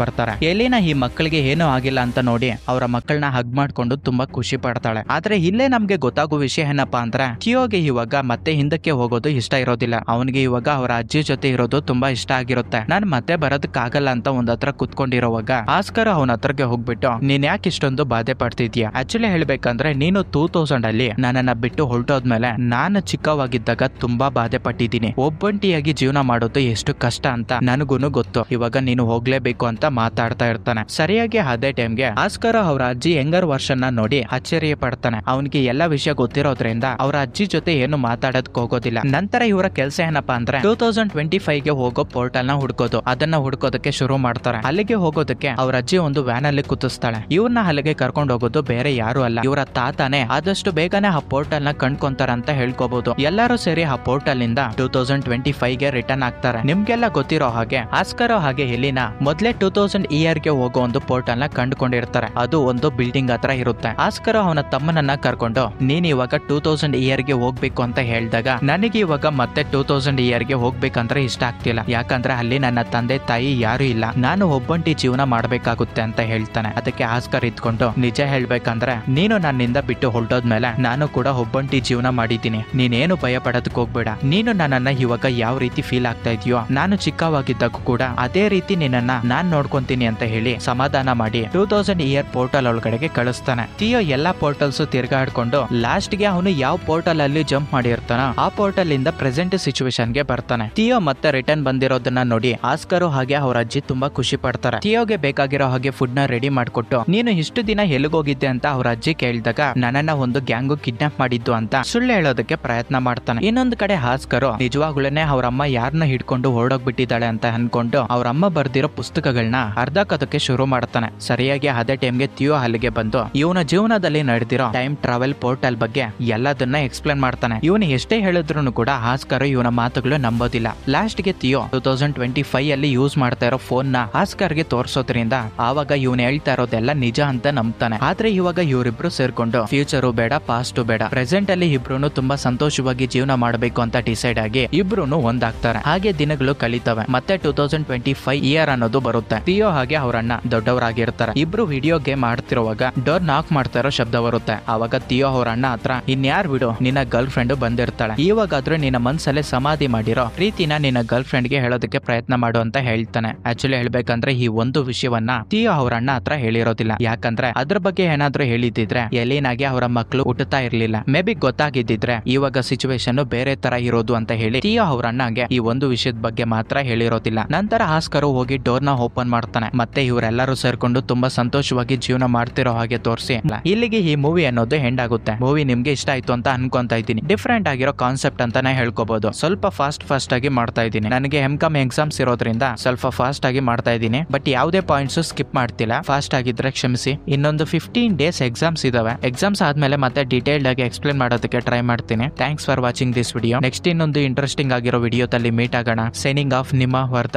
ಬರ್ತಾರೆ. ಎಲಿನಾ ಈ ಮಕ್ಕಳಿಗೆ ಏನೂ ಆಗಿಲ್ಲ ಅಂತ ನೋಡಿ ಅವರ ಮಕ್ಕಳನ್ನ ಹಗ್ ಮಾಡ್ಕೊಂಡು ತುಂಬಾ ಖುಷಿ ಪಡ್ತಾಳೆ. ಆದ್ರೆ ಇಲ್ಲೇ ನಮ್ಗೆ ಗೊತ್ತಾಗೋ ವಿಷಯ ಏನಪ್ಪಾ ಅಂದ್ರೆ ಥಿಯೋಗೆ ಇವಾಗ ಮತ್ತೆ ಹಿಂದಕ್ಕೆ ಹೋಗೋದು ಇಷ್ಟ ಇರೋದಿಲ್ಲ. ಅವನಿಗೆ ಇವಾಗ ಅವರ ಅಜ್ಜಿ ಜೊತೆ ಇರೋದು ತುಂಬಾ ಇಷ್ಟ ಆಗಿರುತ್ತೆ. ನಾನ್ ಮತ್ತೆ ಬರೋದಕ್ಕಾಗಲ್ಲ ಅಂತ ಒಂದ್ ಹತ್ರ ಕುತ್ಕೊಂಡಿರೋವಾಗ ಆಸ್ಕರ್ ಅವನ ಹತ್ರಕ್ಕೆ ಹೋಗ್ಬಿಟ್ಟು ನೀನ್ ಯಾಕೆ ಇಷ್ಟೊಂದು ಬಾಧೆ ಪಡ್ತಿದ್ಯಾ? ಆಕ್ಚುಲಿ ಹೇಳ್ಬೇಕಂದ್ರೆ ನೀನು 2000 ನನ್ನನ್ನ ಬಿಟ್ಟು ಹೊರಟೋದ್ಮೇಲೆ ನಾನು ಚಿಕ್ಕವಾಗಿದ್ದಾಗ ತುಂಬಾ ಬಾಧೆ ಪಟ್ಟಿದ್ದೀನಿ. ಒಬ್ಬಂಟಿಯಾಗಿ ಜೀವನ ಮಾಡೋದು ಎಷ್ಟು ಕಷ್ಟ ಅಂತ ನನಗೂನು ಗೊತ್ತು. ಇವಾಗ ನೀನು ಹೋಗ್ಲೇಬೇಕು ಅಂತ ಮಾತಾಡ್ತಾ ಇರ್ತಾನೆ. ಸರಿಯಾಗಿ ಅದೇ ಟೈಮ್ಗೆ ಆಸ್ಕರ್ ಅವರ ಅಜ್ಜಿ ಯಂಗರ್ ವರ್ಷನ್ ನೋಡಿ ಆಶ್ಚರ್ಯ ಪಡ್ತಾನೆ. ಅವನಿಗೆ ಎಲ್ಲಾ ವಿಷಯ ಗೊತ್ತಿರೋದ್ರಿಂದ ಅವರ ಅಜ್ಜಿ ಜೊತೆ ಏನು ಮಾತಾಡೋದಕ್ಕೆ ಹೋಗೋದಿಲ್ಲ. ನಂತರ ಇವರ ಕೆಲಸ ಏನಪ್ಪಾ ಅಂದ್ರೆ 2025 ಗೆ ಹೋಗೋ ಪೋರ್ಟಲ್ ನ ಹುಡ್ಕೋದು. ಅದನ್ನ ಹುಡ್ಕೋದಕ್ಕೆ ಶುರು ಮಾಡ್ತಾರೆ. ಅಲ್ಲಿಗೆ ಹೋಗೋದಕ್ಕೆ ಅವ್ರ ಅಜ್ಜಿ ಒಂದು ವ್ಯಾನ್ ಅಲ್ಲಿ ಕುತ್ತಿಸ್ತಾಳೆ. ಇವ್ರನ್ನ ಅಲ್ಲಿಗೆ ಕರ್ಕೊಂಡು ಹೋಗೋದು ಬೇರೆ ಯಾರು ಅಲ್ಲ, ಇವರ ತಾತಾನೆ. ಆದಷ್ಟು ಬೇಗನೆ ಆ ಪೋರ್ಟಲ್ ನ ಕಂಡ್ಕೊಂತಾರ ಅಂತ ಹೇಳ್ಕೋಬಹುದು. ಎಲ್ಲರೂ ಸೇರಿ ಆ ಪೋರ್ಟಲ್ ಇಂದ 2025 ಗೆ ರಿಟರ್ನ್ ಆಗ್ತಾರೆ. ನಿಮ್ಗೆಲ್ಲ ಗೊತ್ತಿರೋ ಹಾಗೆ ಆಸ್ಕರ್ ಹಾಗೆ ಹೆಲಿನಾ ಮೊದ್ಲೇ 2000 ಗೆ ಹೋಗೋ ಒಂದು ಪೋರ್ಟಲ್ ನ ಕಂಡುಕೊಂಡಿರ್ತಾರೆ. ಅದು ಒಂದು ಬಿಲ್ಡಿಂಗ್ ಹತ್ರ ಇರುತ್ತೆ. ಆಸ್ಕರ್ ಅವನ ತಮ್ಮನನ್ನ ಕರ್ಕೊಂಡು ನೀನ್ ಇವಾಗ 2000 ಗೆ ಹೋಗ್ಬೇಕು ಅಂತ ಹೇಳಿದಾಗ ನನಗೆ ಇವಾಗ ಮತ್ತೆ 2000 ಗೆ ಹೋಗ್ಬೇಕಂದ್ರೆ ಇಷ್ಟ ಆಗ್ತಿಲ್ಲ. ಯಾಕಂದ್ರೆ ಅಲ್ಲಿ ನನ್ನ ತಂದೆ ತಾಯಿ ಯಾರು ಇಲ್ಲ, ನಾನು ಒಬ್ಬಂಟಿ ಜೀವನ ಮಾಡ್ಬೇಕಾಗುತ್ತೆ ಅಂತ ಹೇಳ್ತಾನೆ. ಅದಕ್ಕೆ ಆಸ್ಕರ್ ಇದ್ಕೊಂಡು ನಿಜ ಹೇಳ್ಬೇಕಂದ್ರೆ ನೀನು ನನ್ನಿಂದ ಬಿಟ್ಟು ಹೊರಟೋದ್ಮೇಲೆ ನಾನು ಕೂಡ ಒಬ್ಬಂಟಿ ಜೀವನ ಮಾಡಿದ್ದೀನಿ. ನೀನೇನು ಭಯ ಪಡೋದಕ್ಕೆ ಹೋಗ್ಬೇಡ. ನೀನು ನನ್ನನ್ನ ಇವಾಗ ಯಾವ ರೀತಿ ಫೀಲ್ ಆಗ್ತಾ ಇದೆಯೋ ನಾನು ಚಿಕ್ಕವಾಗಿದ್ದಾಗ ಕೂಡ ಅದೇ ರೀತಿ ನಿನ್ನನ್ನ ಕೆಲಸನ ನಾನ್ ನೋಡ್ಕೊಂತೀನಿ ಅಂತ ಹೇಳಿ ಸಮಾಧಾನ ಮಾಡಿ 2000 ಇಯರ್ ಪೋರ್ಟಲ್ ಒಳಗಡೆಗೆ ಕಳಿಸ್ತಾನೆ. ಟಿಯೋ ಎಲ್ಲಾ ಪೋರ್ಟಲ್ಸ್ ತಿರ್ಗಾಡ್ಕೊಂಡು ಲಾಸ್ಟ್ ಗೆ ಅವನು ಯಾವ ಪೋರ್ಟಲ್ ಅಲ್ಲಿ ಜಂಪ್ ಮಾಡಿರ್ತಾನೋ ಆ ಪೋರ್ಟಲ್ ಇಂದ ಪ್ರೆಸೆಂಟ್ ಸಿಚುವೇಶನ್ ಗೆ ಬರ್ತಾನೆ. ಟಿಯೋ ಮತ್ತೆ ರಿಟರ್ನ್ ಬಂದಿರೋದನ್ನ ನೋಡಿ ಆಸ್ಕರು ಹಾಗೆ ಅವ್ರ ಅಜ್ಜಿ ತುಂಬಾ ಖುಷಿ ಪಡ್ತಾರೆ. ಟಿಯೋಗೆ ಬೇಕಾಗಿರೋ ಹಾಗೆ ಫುಡ್ ನ ರೆಡಿ ಮಾಡ್ಕೊಟ್ಟು ನೀನು ಇಷ್ಟು ದಿನ ಎಲ್ಲಿಗೋಗಿದ್ದೆ ಅಂತ ಅವ್ರ ಅಜ್ಜಿ ಕೇಳಿದಾಗ ನನ್ನನ್ನ ಒಂದು ಗ್ಯಾಂಗು ಕಿಡ್ನಾಪ್ ಮಾಡಿದ್ದು ಅಂತ ಸುಳ್ಳು ಹೇಳೋದಕ್ಕೆ ಪ್ರಯತ್ನ ಮಾಡ್ತಾನೆ. ಇನ್ನೊಂದು ಕಡೆ ಆಸ್ಕರು ನಿಜವಾಗ್ಲೂನೆ ಅವ್ರಮ್ಮ ಯಾರನ್ನ ಹಿಡ್ಕೊಂಡು ಹೊರಡೋಗ್ಬಿಟ್ಟಿದ್ದಾಳೆ ಅಂತ ಅನ್ಕೊಂಡು ಅವ್ರಮ್ಮ ಬರ್ದಿರೋ ಪುಸ್ತಕಗಳನ್ನ ಅರ್ಧಕದಕ್ಕೆ ಶುರು ಮಾಡ್ತಾನೆ. ಸರಿಯಾಗಿ ಅದೇ ಟೈಮ್ಗೆ ಟಿಯೋ ಅಲ್ಲಿಗೆ ಬಂದು ಇವನ ಜೀವನದಲ್ಲಿ ನಡೆದಿರೋ ಟೈಮ್ ಟ್ರಾವೆಲ್ ಪೋರ್ಟಲ್ ಬಗ್ಗೆ ಎಲ್ಲದನ್ನ ಎಕ್ಸ್ಪ್ಲೇನ್ ಮಾಡ್ತಾನೆ. ಇವನು ಎಷ್ಟೇ ಹೇಳಿದ್ರು ಕೂಡ ಆಸ್ಕರ್ ಇವನ ಮಾತುಗಳು ನಂಬೋದಿಲ್ಲ. ಲಾಸ್ಟ್ ಗೆ ಟಿಯೋ 2025 ಅಲ್ಲಿ ಯೂಸ್ ಮಾಡ್ತಾ ಇರೋ ಫೋನ್ ನ ಆಸ್ಕರ್ ಗೆ ತೋರ್ಸೋದ್ರಿಂದ ಆವಾಗ ಇವನು ಹೇಳ್ತಾ ಇರೋದೆಲ್ಲ ನಿಜ ಅಂತ ನಂಬ್ತಾನೆ. ಆದ್ರೆ ಇವಾಗ ಇವರಿಬ್ರು ಸೇರ್ಕೊಂಡು ಫ್ಯೂಚರು ಬೇಡ ಪಾಸ್ಟು ಬೇಡ ಪ್ರೆಸೆಂಟ್ ಅಲ್ಲಿ ಇಬ್ರು ತುಂಬಾ ಸಂತೋಷವಾಗಿ ಜೀವನ ಮಾಡಬೇಕು ಅಂತ ಡಿಸೈಡ್ ಆಗಿ ಇಬ್ರು ಒಂದಾಗ್ತಾರೆ. ಹಾಗೆ ದಿನಗಳು ಕಳೀತವೆ. ಮತ್ತೆ 2025 ಇಯರ್ ಅನ್ನೋದು ಬರುತ್ತೆ. ಟಿಯೋ ಹಾಗೆ ಅವರನ್ನ ದೊಡ್ಡವರಾಗಿರ್ತಾರೆ. ಇಬ್ರು ವಿಡಿಯೋ ಗೇಮ್ ಆಡ್ತಿರುವಾಗ ಡೋರ್ ನಾಕ್ ಮಾಡ್ತಾ ಇರೋ ಶಬ್ದ ಬರುತ್ತೆ. ಆವಾಗ ಟಿಯೋ ಅವ್ರ ಅಣ್ಣ ಹತ್ರ ಇನ್ಯಾರ್ ಬಿಡು ನಿನ್ನ ಗರ್ಲ್ ಫ್ರೆಂಡ್ ಬಂದಿರ್ತಾಳೆ, ಇವಾಗಾದ್ರೂ ನಿನ್ನ ಮನ್ಸಲ್ಲೇ ಸಮಾಧಿ ಮಾಡಿರೋ ಪ್ರೀತಿನ ನಿನ್ನ ಗರ್ಲ್ ಫ್ರೆಂಡ್ ಗೆ ಹೇಳೋದಕ್ಕೆ ಪ್ರಯತ್ನ ಮಾಡು ಅಂತ ಹೇಳ್ತಾನೆ. ಆಕ್ಚುಲಿ ಹೇಳ್ಬೇಕಂದ್ರೆ ಈ ಒಂದು ವಿಷಯವನ್ನ ಟಿಯೋ ಅವ್ರ ಅಣ್ಣ ಹತ್ರ ಹೇಳಿರೋದಿಲ್ಲ. ಯಾಕಂದ್ರೆ ಅದ್ರ ಬಗ್ಗೆ ಏನಾದ್ರೂ ಹೇಳಿದಿದ್ರೆ ಎಲಿನಾಗೆ ಅವರ ಮಕ್ಕಳು ಹುಟ್ಟುತ್ತಾ ಇರ್ಲಿಲ್ಲ. ಮೇ ಬಿ ಗೊತ್ತಾಗಿದ್ದಿದ್ರೆ ಇವಾಗ ಸಿಚುವೇಶನ್ ಬೇರೆ ತರ ಇರೋದು ಅಂತ ಹೇಳಿ ಟಿಯೋ ಅವ್ರ ಅಣ್ಣಗೆ ಈ ಒಂದು ವಿಷಯದ ಬಗ್ಗೆ ಮಾತ್ರ ಹೇಳಿರೋದಿಲ್ಲ. ನಂತರ ಆಸ್ಕರು ಹೋಗಿ ಡೋರ್ ನ ಓಪನ್ ಮಾಡ್ತಾನೆ. ಮತ್ತೆ ಇವರೆಲ್ಲರೂ ಸೇರ್ಕೊಂಡು ತುಂಬಾ ಸಂತೋಷವಾಗಿ ಜೀವನ ಮಾಡ್ತಿರೋ ಹಾಗೆ ತೋರಿಸಿ ಇಲ್ಲಿಗೆ ಈ ಮೂವಿ ಅನ್ನೋದು ಎಂಡ್ ಆಗುತ್ತೆ. ಮೂವಿ ನಿಮ್ಗೆ ಇಷ್ಟ ಆಯ್ತು ಅಂತ ಅನ್ಕೊಂತಾ ಇದ್ದೀನಿ. ಡಿಫ್ರೆಂಟ್ ಆಗಿರೋ ಕಾನ್ಸೆಪ್ಟ್ ಅಂತಾನೆ ಹೇಳ್ಕೋಬಹುದು. ಸ್ವಲ್ಪ ಫಾಸ್ಟ್ ಆಗಿ ಮಾಡ್ತಾ ಇದ್ದೀನಿ. ನನಗೆ ಎಂ.ಕಾಮ್ ಎಕ್ಸಾಮ್ಸ್ ಇರೋದ್ರಿಂದ ಸ್ವಲ್ಪ ಫಾಸ್ಟ್ ಆಗಿ ಮಾಡ್ತಾ ಇದ್ದೀನಿ. ಬಟ್ ಯಾವುದೇ ಪಾಯಿಂಟ್ಸ್ ಸ್ಕಿಪ್ ಮಾಡ್ತಿಲ್ಲ. ಫಾಸ್ಟ್ ಆಗಿದ್ರೆ ಕ್ಷಮಿಸಿ. ಇನ್ನೊಂದು 15 ಡೇಸ್ ಎಕ್ಸಾಮ್ಸ್ ಇದಾವೆ. ಎಕ್ಸಾಮ್ಸ್ ಆದ್ಮೇಲೆ ಮತ್ತೆ ಡೀಟೇಲ್ಡ್ ಆಗಿ ಎಕ್ಸ್ಪ್ಲೇನ್ ಮಾಡೋದಕ್ಕೆ ಟ್ರೈ ಮಾಡ್ತೀನಿ. Thanks for watching this video. Next ಇನ್ನೊಂದು ಇಂಟ್ರೆಸ್ಟಿಂಗ್ ಆಗಿರೋ ವಿಡಿಯೋದಲ್ಲಿ ಮೀಟ್ ಆಗೋಣ. ಸೈನಿಂಗ್ ಆಫ್ ನಿಮ್ಮ ವರ್ಧ.